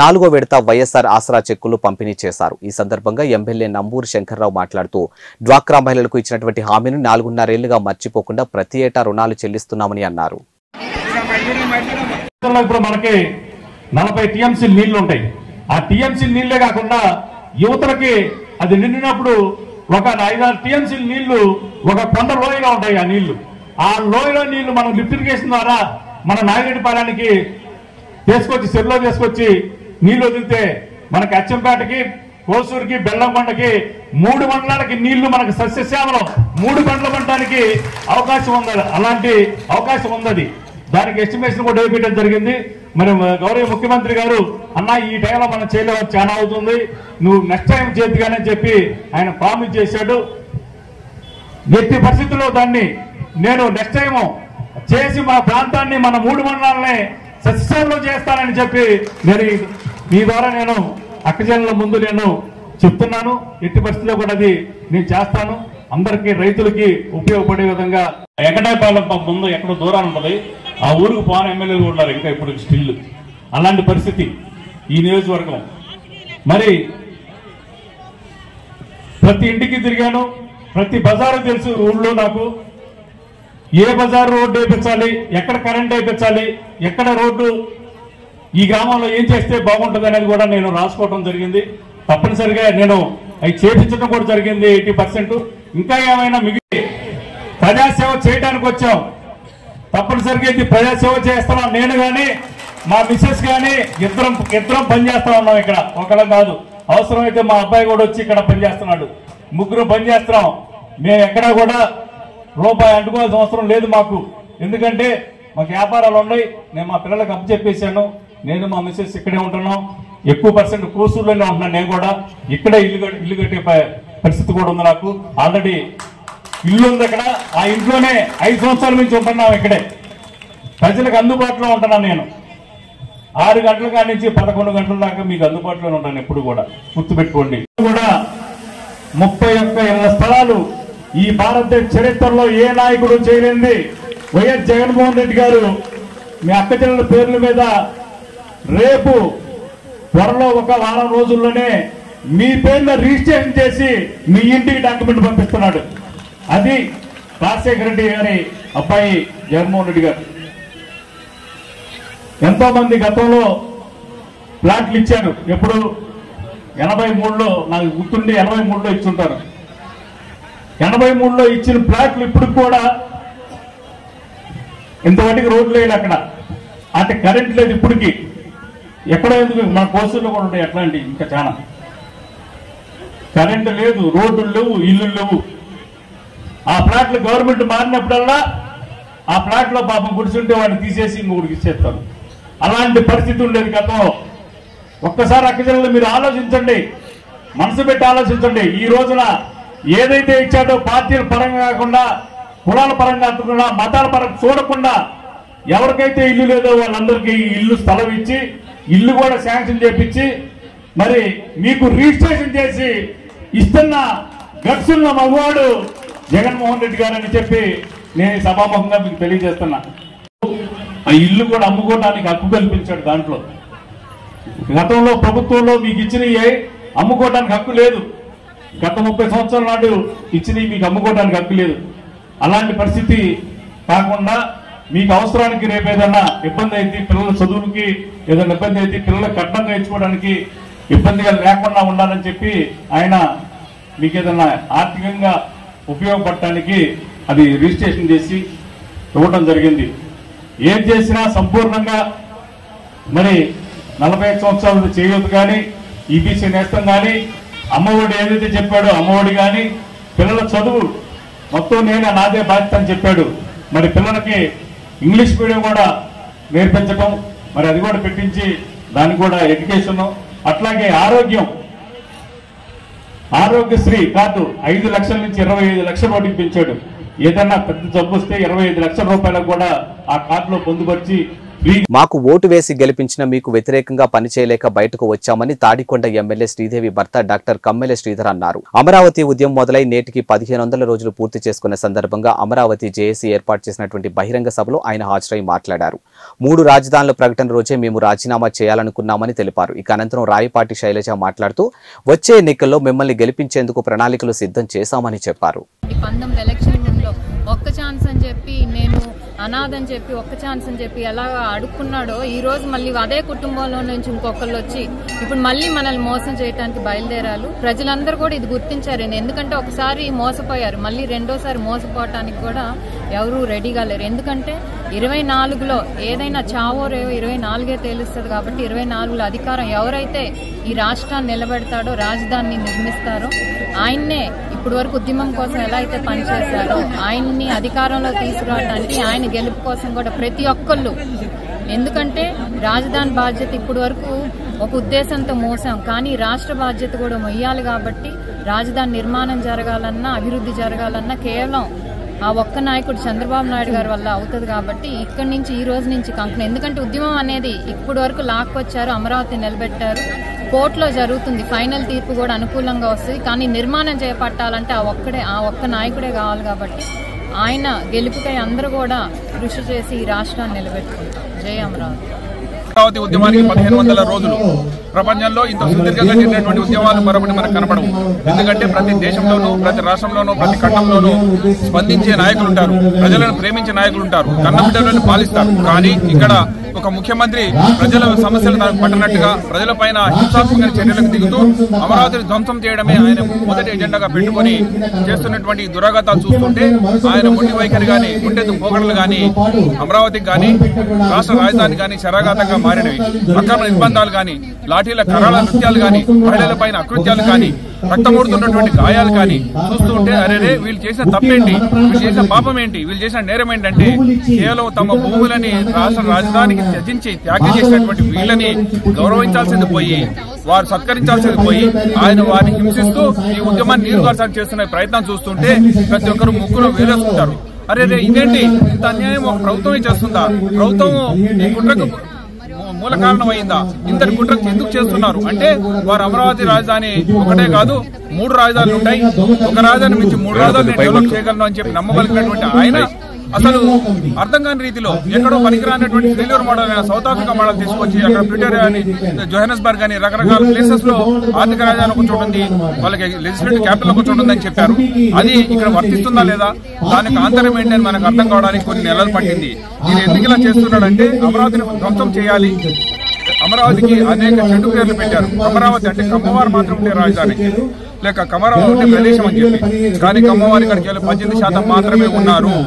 4వ విడత వైఎస్ఆర్ ఆసరా చెక్కులు పంపిణీ చేశారు. ఈ సందర్భంగా ఎమ్మెల్యే నంబూరు శంకర్రావు మాట్లాడుతూ డ్వాక్రా మహిళలకు ఇచ్చినటువంటి హామీని 4.5 ఏళ్లుగా మర్చిపోకుండా ప్రతి ఏటా రుణాలు చెల్లిస్తున్నామని అన్నారు. ఇప్పుడు మనకి 40 టీఎంసీ నీళ్లు ఉంటాయి. ఆ టీఎంసీ నీళ్లే కాకుండా యువతలకి అది నిండినప్పుడు ఒక 5-6 టీఎంసీ నీళ్లు ఒక కొండ లోయలో ఉంటాయి. ఆ నీళ్లు, ఆ లోయలో నీళ్లు మనం లిఫ్ట్ ఇరిగేషన్ ద్వారా మన నాగిరెడ్డిపాలెనికి తీసుకొచ్చి చెరువులో తీసుకొచ్చి నీళ్లు వదిలితే మనకి అచ్చంపేటకి, కోసూరుకి, బెల్లంకొండకి 3 మండలాలకి నీళ్లు మనకు సస్యశ్యామలం 3 పంటలు పండడానికి అవకాశం ఉంది. అలాంటి అవకాశం ఉంది. దానికి ఎస్టిమేషన్ కూడా వేయడం జరిగింది. మరి గౌరవ ముఖ్యమంత్రి గారు అన్న ఈ టైంలో మనం చేయలేము, చాలా అవుతుంది, నువ్వు నెక్స్ట్ టైం చేద్దుగానే చెప్పి ఆయన ప్రామిస్ చేశాడు. ఎట్టి పరిస్థితుల్లో దాన్ని నేను నెక్స్ట్ టైం చేసి మన ప్రాంతాన్ని, మన 3 మండలాలని సస్యంలో చేస్తానని చెప్పి నేను మీ ద్వారా నేను అక్కజనుల ముందు నేను చెప్తున్నాను. ఎట్టి పరిస్థితుల్లో కూడా అది నేను చేస్తాను. అందరికీ రైతులకి ఉపయోగపడే విధంగా. ఎక్కడాపాలెం ముందు ఎక్కడో దూరాలు ఉంటుంది, ఆ ఊరికి పోని ఎమ్మెల్యేలు ఉన్నారు ఇంకా ఇప్పుడు స్టిల్. అలాంటి పరిస్థితి ఈ నియోజకవర్గం. మరి ప్రతి ఇంటికి తిరిగాను, ప్రతి బజారు తెలుసు ఊళ్ళో నాకు. ఏ బజారు రోడ్డు వేయించాలి, ఎక్కడ కరెంట్ వేయించాలి, ఎక్కడ రోడ్డు, ఈ గ్రామంలో ఏం చేస్తే బాగుంటుంది అనేది కూడా నేను రాసుకోవడం జరిగింది. తప్పనిసరిగా నేను అవి చేపించడం కూడా జరిగింది 80%. ఇంకా ఏమైనా మిగిలి ప్రజాసేవ చేయడానికి వచ్చాం. తప్పనిసరిగా ఇది ప్రజాసేవ చేస్తున్నాం. నేను కానీ మా మిస్సెస్ కానీ ఇద్దరం పనిచేస్తా ఉన్నాం ఇక్కడ, ఒకళ్ళ కాదు. అవసరమైతే మా అబ్బాయి కూడా వచ్చి ఇక్కడ పనిచేస్తున్నాడు. 3 పనిచేస్తున్నాం. మేము ఎక్కడా కూడా రూపాయి అంటుకోవాల్సిన అవసరం లేదు మాకు. ఎందుకంటే మాకు వ్యాపారాలు ఉన్నాయి. నేను మా పిల్లలకు అప్పచెప్పేశాను. నేను మా మిస్సెస్ ఇక్కడే ఉంటున్నాం. ఎక్కువ % కోసూరులోనే ఉంటున్నాను. నేను కూడా ఇక్కడే ఇల్లు కట్టే పరిస్థితి కూడా ఉంది నాకు. ఆల్రెడీ ఇల్లు ఉంది అక్కడ. ఆ ఇంట్లోనే 5 సంవత్సరాల నుంచి ఉంటున్నాం. ఇక్కడే ప్రజలకు అందుబాటులో ఉంటున్నాను. నేను 6 గంటల కాడి నుంచి 11 గంటల దాకా మీకు అందుబాటులో ఉంటాను ఎప్పుడు కూడా. గుర్తుపెట్టుకోండి. కూడా 31 ఇళ్ల స్థలాలు ఈ భారతదేశ చరిత్రలో ఏ నాయకుడు చేయలేంది వైఎస్ జగన్మోహన్ రెడ్డి గారు మీ అక్క చెల్లెల పేర్ల మీద రేపు త్వరలో ఒక వారం రోజుల్లోనే మీ పేర్ల రిజిస్ట్రేషన్ చేసి మీ ఇంటికి డాక్యుమెంట్ పంపిస్తున్నాడు. అది రాజశేఖర రెడ్డి గారి అబ్బాయి జగన్మోహన్ రెడ్డి గారు. ఎంతో మంది గతంలో ప్లాట్లు ఇచ్చారు. ఎప్పుడు 83లో నాకు గుర్తుండి 83లో ఇచ్చుంటారు. 83లో ఇచ్చిన ప్లాట్లు ఇప్పుడు కూడా ఇంతవరకు రోడ్లు లేదు అక్కడ. అంటే కరెంట్ లేదు ఇప్పటికి. ఎక్కడో ఎందుకు మన కోసూరులో కూడా ఉంటాయి అట్లాంటి. ఇంకా చాలా కరెంటు లేదు, రోడ్లు లేవు, ఇల్లు లేవు. ఆ ప్లాట్లు గవర్నమెంట్ మారినప్పుడల్లా ఆ ప్లాట్లో పాపం గుడిచుంటే వాడిని తీసేసి ఇంకొకటికి ఇచ్చేస్తారు. అలాంటి పరిస్థితి ఉండేది గతంలో. ఒక్కసారి అక్కజనులు మీరు ఆలోచించండి, మనసు పెట్టి ఆలోచించండి. ఈ రోజున ఏదైతే ఇచ్చాడో పార్టీల పరంగా కాకుండా, కులాల పరంగా కాకుండా, మతాల పరంగా చూడకుండా ఎవరికైతే ఇల్లు లేదో వాళ్ళందరికీ ఇల్లు స్థలం ఇచ్చి, ఇల్లు కూడా శాంక్షన్ చేపించి, మరి మీకు రిజిస్ట్రేషన్ చేసి ఇస్తున్న గట్సున్న మగవాడు జగన్మోహన్ రెడ్డి గారు అని చెప్పి నేను సభాముఖంగా మీకు తెలియజేస్తున్నా. ఆ ఇల్లు కూడా అమ్ముకోవడానికి హక్కు కల్పించాడు. దాంట్లో గతంలో ప్రభుత్వంలో మీకు ఇచ్చిన అమ్ముకోవడానికి హక్కు లేదు. గత 30 సంవత్సరాల నాడు ఇచ్చినవి మీకు అమ్ముకోవడానికి హక్కు లేదు. అలాంటి పరిస్థితి కాకుండా మీకు అవసరానికి రేపు ఏదైనా ఇబ్బంది అయితే పిల్లల చదువులకి ఏదైనా ఇబ్బంది అయితే పిల్లల కట్నంగా ఇచ్చుకోవడానికి ఇబ్బందిగా లేకుండా ఉండాలని చెప్పి ఆయన మీకు ఏదైనా ఆర్థికంగా ఉపయోగపడటానికి అది రిజిస్ట్రేషన్ చేసి ఇవ్వడం జరిగింది. ఏం చేసినా సంపూర్ణంగా మరి 45 సంవత్సరాలు చేయొద్దు కానీ ఈబీసీ నేస్తం కానీ అమ్మఒడి ఏదైతే చెప్పాడో అమ్మఒడి కానీ పిల్లల చదువు మొత్తం నేనే నాదే బాధ్యత అని చెప్పాడు. మరి పిల్లలకి ఇంగ్లీష్ మీడియం కూడా నేర్పించడం మరి అది కూడా పెట్టించి దానికి కూడా ఎడ్యుకేషన్, అట్లాగే ఆరోగ్యశ్రీ కార్డు 5 లక్షల నుంచి 25 లక్షల వరకు పెంచాడు. ఏదన్నా పెద్ద జబ్బు వస్తే 25 లక్షల రూపాయలకు కూడా ఆ కార్డులో పొందుపరిచి మాకు ఓటు వేసి గెలిపించిన మీకు వ్యతిరేకంగా పనిచేయలేక బయటకు వచ్చామని తాడికొండ ఎమ్మెల్యే శ్రీదేవి భర్త డాక్టర్ కమ్మెల శ్రీధర్ అన్నారు. అమరావతి ఉద్యమం మొదలై నేటికి 1500 రోజులు పూర్తి చేసుకున్న సందర్భంగా అమరావతి జేఏసీ ఏర్పాటు చేసినటువంటి బహిరంగ సభలో ఆయన హాజరై మాట్లాడారు. 3 రాజధానుల ప్రకటన రోజే మేము రాజీనామా చేయాలనుకున్నామని తెలిపారు. ఇక అనంతరం రాయపాటి శైలజ మాట్లాడుతూ వచ్చే ఎన్నికల్లో మిమ్మల్ని గెలిపించేందుకు ప్రణాళికలు సిద్ధం చేశామని చెప్పారు. ఒక్క ఛాన్స్ అని చెప్పి నేను అనాథని చెప్పి ఒక్క ఛాన్స్ అని చెప్పి ఎలా అడుక్కున్నాడో ఈ రోజు మళ్ళీ అదే కుటుంబంలో నుంచి ఇంకొకళ్ళు వచ్చి ఇప్పుడు మళ్ళీ మనల్ని మోసం చేయడానికి బయలుదేరారు. ప్రజలందరూ కూడా ఇది గుర్తించారు. ఎందుకంటే ఒకసారి మోసపోయారు, మళ్ళీ రెండోసారి మోసపోవటానికి కూడా ఎవరు రెడీగా లేరు. ఎందుకంటే 24లో ఏదైనా చావో రేవో 24 తేలుస్తుంది కాబట్టి 24లో అధికారం ఎవరైతే ఈ రాష్ట్రాన్ని నిలబెడతాడో రాజధానిని నిర్మిస్తారో ఆయన్నే ఇప్పుడు వరకు ఉద్యమం కోసం ఎలా అయితే పనిచేశారో ఆయన్ని అధికారంలో తీసుకురావడానికి ఆయన గెలుపు కోసం కూడా ప్రతి ఒక్కళ్ళు, ఎందుకంటే రాజధాని బాధ్యత ఇప్పుడు వరకు ఒక ఉద్దేశంతో మోసాం కానీ రాష్ట్ర బాధ్యత కూడా మొయ్యాలి కాబట్టి రాజధాని నిర్మాణం జరగాలన్నా అభివృద్ధి జరగాలన్నా కేవలం ఆ ఒక్క నాయకుడు చంద్రబాబు నాయుడు గారి వల్ల అవుతుంది. కాబట్టి ఇక్కడి నుంచి ఈ రోజు నుంచి కంకణం, ఎందుకంటే ఉద్యమం అనేది ఇప్పుడు వరకు లాక్కొచ్చారు, అమరావతి నిలబెట్టారు, కోర్టులో జరుగుతుంది, ఫైనల్ తీర్పు కూడా అనుకూలంగా వస్తుంది. కానీ నిర్మాణం చేపట్టాలంటే ఆ ఒక్క నాయకుడే కావాలి. కాబట్టి ఆయన గెలుపుకై అందరూ కూడా కృషి చేసి ఈ రాష్ట్రాన్ని నిలబెట్టుకుంటారు. జై అమరావతి. అమరావతి ఉద్యమానికి 1500 రోజులు. ప్రపంచంలో ఇంత సుదీర్ఘంగా జరిగినటువంటి ఉద్యమాలు మరొకటి మనకు కనపడవు. ఎందుకంటే ప్రతి దేశంలోనూ ప్రతి రాష్ట్రంలోనూ ప్రతి ఖండంలోనూ స్పందించే నాయకులు ఉంటారు, ప్రజలను ప్రేమించే నాయకులు ఉంటారు, కన్నబిడ్డలను పాలిస్తారు. కానీ ఇక్కడ ఒక ముఖ్యమంత్రి ప్రజల సమస్యలు తనకు పట్టినట్టుగా ప్రజలపైన హింసాత్మక చర్యలకు దిగుతూ అమరావతిని ధ్వంసం చేయడమే ఆయన మొదటి ఎజెండాగా పెట్టుకుని చేస్తున్నటువంటి దురాగతాలు చూస్తుంటే ఆయన మొండి వైఖరి గాని గుండె పోగడలు గాని అమరావతికి గాని రాష్ట్ర రాజధాని గాని శరాఘాతంగా మారినవి. అక్రమ నిర్బంధాలు గాని లాఠీల కరాళ నృత్యాలు గాని మహిళలపైన అకృత్యాలు గాని రక్తమూడుతున్నటువంటి గాయాలు కానీ చూస్తుంటే అరే వీళ్ళు చేసిన తప్పేంటి, వీళ్ళు చేసిన పాపం ఏంటి, వీళ్ళు చేసిన నేరం ఏంటంటే కేవలం తమ భూములని రాష్ట్ర రాజధానికి త్యజించి త్యాగం చేసినటువంటి వీళ్ళని గౌరవించాల్సింది పోయి వారు సత్కరించాల్సింది పోయి ఆయన వారిని హింసిస్తూ ఈ ఉద్యమాన్ని నీరుగార్చడానికి చేస్తున్న ప్రయత్నం చూస్తుంటే ప్రతి ఒక్కరు ముక్కులో వేరేసుకుంటారు. అరే ఇదేంటి ఇంత అన్యాయం ఒక ప్రభుత్వమే చేస్తుందా, ప్రభుత్వం ఈ కుట్రకు మూల కారణమైందా, ఇంతటి కుట్రకు ఎందుకు చేస్తున్నారు అంటే వారు అమరావతి రాజధాని ఒకటే కాదు 3 రాజధానులు ఉంటాయి, ఒక రాజధాని నుంచి 3 రాజధానులు డెవలప్ చేయగలను అని చెప్పి నమ్మగలిగినటువంటి ఆయన అసలు అర్థం కాని రీతిలో ఎక్కడో పనికిరానటువంటి ఫెయిల్యూర్ మోడల్ అయిన సౌత్ ఆఫ్రికా మోడల్ తీసుకొచ్చి అక్కడ ప్రిటోరియా అని జోహానస్బర్గ్ అని రకరకాల ప్లేసెస్ లో ఆర్థిక రాజధాని ఒక చోటు ఉంది, వాళ్ళకి లెజిస్లేటివ్ క్యాపిటల్ ఒక చోటు ఉందని చెప్పారు. అది ఇక్కడ వర్తిస్తుందా లేదా, దానికి ఆంతర్యం ఏంటి అని మనకు అర్థం కావడానికి కొన్ని నెలలు పట్టింది. ఈయన ఎందుకు ఇలా చేస్తున్నాడంటే అమరావతిని ధ్వంసం చేయాలి, అమరావతికి అనేక చెడు పేర్లు పెట్టారు. అమరావతి అంటే కమ్మవారు మాత్రం ఉండే రాజధాని లేక కమరావతి ఉండే ప్రదేశం అని చెప్పి, కానీ కమ్మవారి ఇక్కడికి 18% మాత్రమే ఉన్నారు.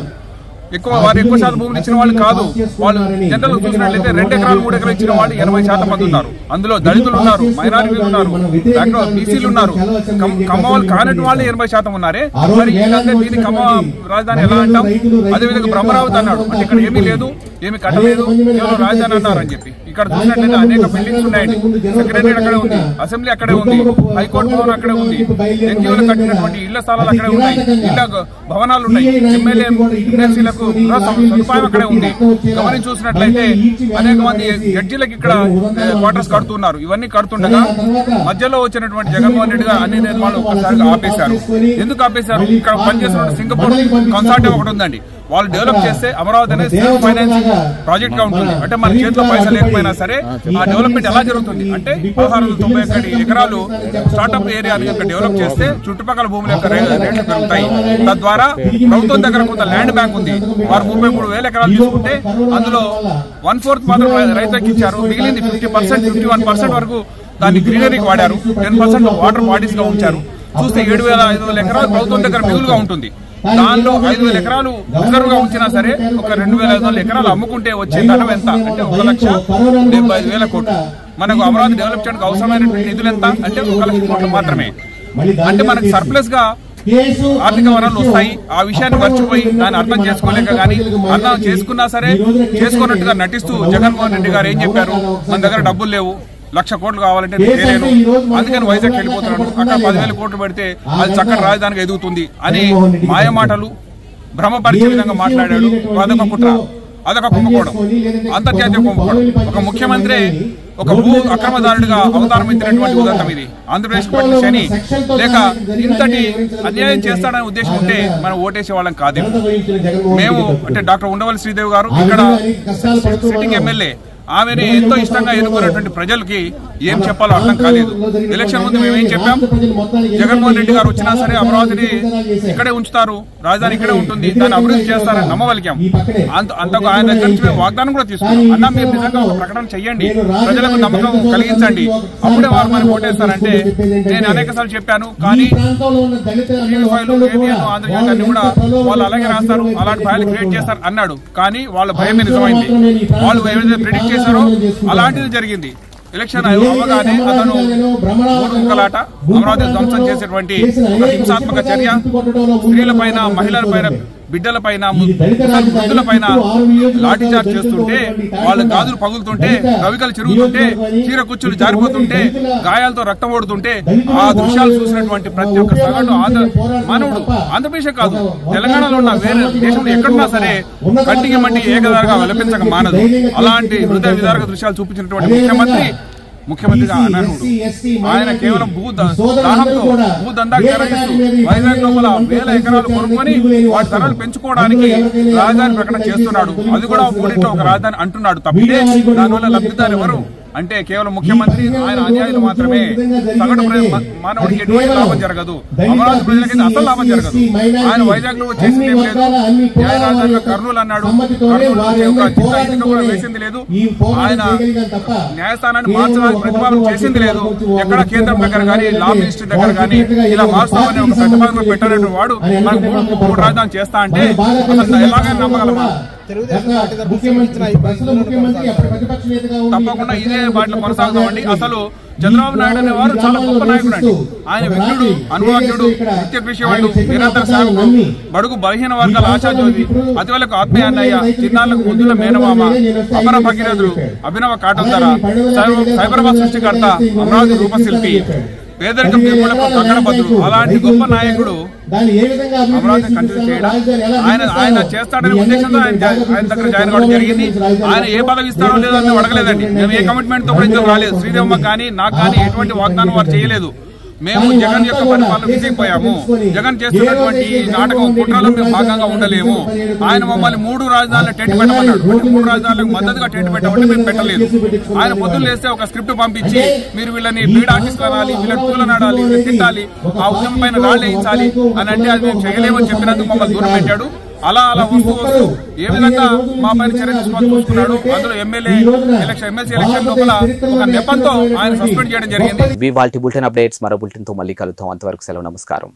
వారు ఎక్కువ శాతం భూములు ఇచ్చిన వాళ్ళు కాదు. వాళ్ళు జనరల్ చూసినట్లయితే 2 ఎకరాలు 3 ఎకరాలు ఇచ్చిన వాళ్ళు 80% మంది ఉన్నారు. అందులో దళితులు ఉన్నారు, మైనారిటీలు ఉన్నారు, బీసీలు ఉన్నారు. కమ్మవాళ్ళు కానటి వాళ్ళు 80% ఉన్నారే. మరి దీన్ని కమ్మ రాజధాని ఎలా అంటాం? అదేవిధంగా బ్రహ్మరావతి అన్నాడు, అంటే ఇక్కడ ఏమీ లేదు, ఏమి కట్టలేదు, కేవలం రాజధాని అన్నారు అని చెప్పి. ఇక్కడ చూసినట్లయితే అనేక బిల్డింగ్స్ ఉన్నాయండి, సెక్రటరీ అక్కడే ఉంది, అసెంబ్లీ అక్కడే ఉంది, హైకోర్టు భవన్ అక్కడే ఉంది, ఎన్జిఓలు కట్టినటువంటి ఇళ్ల స్థలాలు అక్కడే ఉన్నాయి, ఇళ్ల భవనాలు ఉన్నాయి, ఎమ్మెల్యే ఎమ్మెల్సీలకు సదుపాయం అక్కడే ఉంది. గమనించి చూసినట్లయితే అనేక మంది జడ్జీలకు ఇక్కడ క్వార్టర్స్ కడుతున్నారు. ఇవన్నీ కడుతుండగా మధ్యలో వచ్చినటువంటి జగన్మోహన్ రెడ్డి గారు అన్ని నిర్మాణాలు ఒక్కసారిగా ఆపేశారు. ఎందుకు ఆపేశారు? ఇక్కడ పనిచేస్తున్న సింగపూర్ కన్సార్టియం ఒకటి ఉందండి, వాళ్ళు డెవలప్ చేస్తే అమరావతి అనేది సెల్ఫ్ ఫైనాన్స్ ప్రాజెక్ట్ గా ఉంటుంది. అంటే మన చేతిలో పైసలు లేకపోయినా అయినా సరే ఆ డెవలప్మెంట్ ఎలా జరుగుతుంది అంటే 1691 ఎకరాలు స్టార్ట్అప్ ఏరియాని డెవలప్ చేస్తే చుట్టుపక్కల భూముల యొక్క రేట్లు పెరుగుతాయి. తద్వారా ప్రభుత్వం దగ్గర కొంత ల్యాండ్ బ్యాంక్ ఉంది. వారు 33,000 ఎకరాలు తీసుకుంటే అందులో 1/4 మాత్రం రైతులకు ఇచ్చారు. మిగిలింది 50%, 51% వరకు దాన్ని గ్రీనరీకి వాడారు. 10% వాటర్ బాడీస్ గా ఉంచారు. చూస్తే 7,500 ఎకరాలు ప్రభుత్వం దగ్గర మిగులుగా ఉంటుంది. దానిలో 5,000 ఎకరాలు రిజర్వ్ గా ఉంచినా సరే ఒక 2,500 ఎకరాలు అమ్ముకుంటే వచ్చే ధనం ఎంత అంటే 1,75,000 కోట్లు. మనకు అమరావతి డెవలప్ చేయడానికి అవసరమైనటువంటి నిధులు ఎంత అంటే 1,00,000 కోట్లు మాత్రమే. అంటే మనకు సర్ప్లస్ గా ఆర్థిక వనరులు వస్తాయి. ఆ విషయాన్ని మర్చిపోయి దాన్ని అర్థం చేసుకోలేక కానీ అర్థం చేసుకున్నా సరే చేసుకున్నట్టుగా నటిస్తూ జగన్మోహన్ రెడ్డి గారు ఏం చెప్పారు, మన దగ్గర డబ్బులు లేవు, 1,00,000 కోట్లు కావాలంటే నేను అందుకని వైజాగ్ వెళ్ళిపోతున్నాడు, అక్కడ 10,000 కోట్లు పెడితే అది చక్కటి రాజధానికి ఎదుగుతుంది అని మాయ మాటలు భ్రమపరిచే విధంగా మాట్లాడాడు. అదొక కుట్ర, అదొక కుంభకోణం, అంతర్జాతీయ కుంభకోణం. ఒక ముఖ్యమంత్రి ఒక భూ అక్రమదారుడిగా అవతారం ఎత్తినటువంటి ఉదాహరణ ఇది. ఆంధ్రప్రదేశ్ పట్ల శని లేక ఇంతటి అన్యాయం చేస్తాడనే ఉద్దేశం ఉంటే మనం ఓటేసే వాళ్ళం కాదు. మేము అంటే డాక్టర్ ఉండవల్లి శ్రీదేవి గారు ఇక్కడ సిట్టింగ్ ఎమ్మెల్యే, ఆమెని ఎంతో ఇష్టంగా ఎన్నుకున్నటువంటి ప్రజలకి ఏం చెప్పాలో అర్థం కాలేదు. ఎలక్షన్ ముందు మేమేం చెప్పాం, జగన్మోహన్ రెడ్డి గారు వచ్చినా సరే అమరావతిని ఇక్కడే ఉంచుతారు, రాజధాని ఇక్కడే ఉంటుంది, దాన్ని అభివృద్ధి చేస్తారని నమ్మవలికాం. అంతకు ఆయన దగ్గర నుంచి మేము వాగ్దానం కూడా తీసుకున్నాం. అన్నా మీరు నిజంగా ఒక ప్రకటన చెయ్యండి, ప్రజలకు నమ్మకం కలిగించండి, అప్పుడే వారు మనకు ఓటేస్తారంటే నేను అనేక సార్లు చెప్పాను. కానీ ఆంధ్రజ్యోతి అన్ని కూడా వాళ్ళు అలాగే రాస్తారు, అలాంటి ఫైల్ క్రియేట్ చేస్తారు అన్నాడు. కానీ వాళ్ళ భయమే నిజమైంది. వాళ్ళు ఏదైతే ప్రిడిక్ట్ చేశారో అలాంటిది జరిగింది. ఎలక్షన్ అవ్వగానే అతను ఓటుకలాట, అమరావతి ధ్వంసం చేసేటువంటి ఒక హింసాత్మక చర్య, స్త్రీలపైన, మహిళలపైన, బిడ్డలపైన, వృద్ధులపైన లాఠీచార్జ్ చేస్తుంటే, వాళ్ళ గాజులు పగులుతుంటే, రవికలు చెరుగుతుంటే, చీర కుచ్చులు జారిపోతుంటే, గాయాలతో రక్తం ఓడుతుంటే ఆ దృశ్యాలు చూసినటువంటి ప్రతి ఒక్క సగటు మానవుడు, ఆంధ్రప్రదేశ్ కాదు తెలంగాణలో ఉన్న వేరే దేశంలో ఎక్కడున్నా సరే కంటికి మంటి ఏకదారుగా విలపించక మానదు. అలాంటి హృదయ విదారక దృశ్యాలు చూపించినటువంటి ముఖ్యమంత్రిగా అనర్హుడు. ఆయన కేవలం దాహంతో భూదందాకు తెరగిస్తూ వైజాగ్ లోపల 1,000 ఎకరాలు కొనుక్కొని వాటి ధరలు పెంచుకోవడానికి రాజధాని ప్రకటన చేస్తున్నాడు. అది కూడా మూడింట్లో ఒక రాజధాని అంటున్నాడు తప్పితే దానివల్ల లబ్ధిదారు ఎవరు అంటే కేవలం ముఖ్యమంత్రి, ఆయన అనుయాయులు మాత్రమే. సగటు మానవుడికి ఎటువంటి లాభం జరగదు, అమరావతి ప్రజలకైతే అసలు లాభం జరగదు. ఆయన వైజాగ్ లో చేసింది ఏం లేదు, న్యాయ రాజధానిలో కర్నూలు అన్నాడు, కర్నూలు కూడా వేసింది లేదు. ఆయన న్యాయస్థానాన్ని మార్చడానికి ప్రతిపాదన చేసింది లేదు. ఎక్కడ కేంద్రం దగ్గర కానీ లాబిస్ట్ దగ్గర కానీ ఇలా మార్చామని ఒక ప్రతిపాదన పెట్టాలంటే వాడు మనకు 3 రాజధాని చేస్తా అంటే అసలు ఎలాగైనా నమ్మగలమా? తప్పకుండా ఇదే వాటిలో కొనసాగుతామండి. అసలు చంద్రబాబు నాయుడు అనే వారు చాలా గొప్ప నాయకుడు అండి. ఆయన విఘ్నుడు, అనుభవజ్ఞుడు, నిత్య కృషివాడు, నిరంతర సేవకుడు, బడుగు బలహీన వర్గాల ఆశాజ్యోతి, అతివలకు ఆత్మీయ అన్నయ్య, చిన్నారులకు ముద్దుల మేనమామ, అమర భగీరథుడు, అభినవ కాటంధర, సైబరాబాద్ సృష్టికర్త, అమరావతి రూపశిల్పి, పేదరికం నిర్మూలనకు కంకణబద్ధుడు, అలాంటి గొప్ప నాయకుడు అమరావతి కంటిన్యూ చేయడం ఆయన చేస్తాడనే ఉద్దేశంతో ఆయన దగ్గర జాయిన్ కావడం జరిగింది. ఆయన ఏ పదవి ఇస్తారో లేదో అని అడగలేదండి. మేము ఏ కమిట్మెంట్ తో కూడా ఇందులో రాలేదు. శ్రీదేవమ్మ కానీ నాకు కానీ ఎటువంటి వాగ్దానం వారు చేయలేదు. మేము జగన్ యొక్క పరిపాలన విసిగిపోయాము. జగన్ చేస్తున్నటువంటి నాటకం కుట్రలో మేము భాగంగా ఉండలేము. ఆయన మమ్మల్ని 3 రాజధానులు టెంట్ పెట్టమన్నాడు. 3 రాజధానులకు మద్దతుగా టెంట్ పెట్టమంటే మేము పెట్టలేదు. ఆయన పొద్దులు వేస్తే ఒక స్క్రిప్ట్ పంపించి మీరు వీళ్ళని బీడ్ ఆర్టిస్టులు అనాలి, వీళ్ళని పూలను ఆడాలి, వీళ్ళని తిట్టాలి, ఆ ఉద్యమం పైన రాళ్ళు వేయించాలి అని అంటే అది మేము చేయలేమని చెప్పినందుకు మమ్మల్ని దూరం పెట్టాడు. అలా వస్తూ ఏ విధంగా మా పైన చర్య తీసుకున్నాడు. అందులో ఎమ్మెల్సీ ఎలక్షన్ లోపల ఒక నెపంతో ఆయన సస్పెండ్ చేయడం జరిగింది. బులెటిన్ అప్డేట్స్ మరో బులెటిన్ తో మళ్ళీ కలుద్దాం. అంతవరకు సెలవు, నమస్కారం.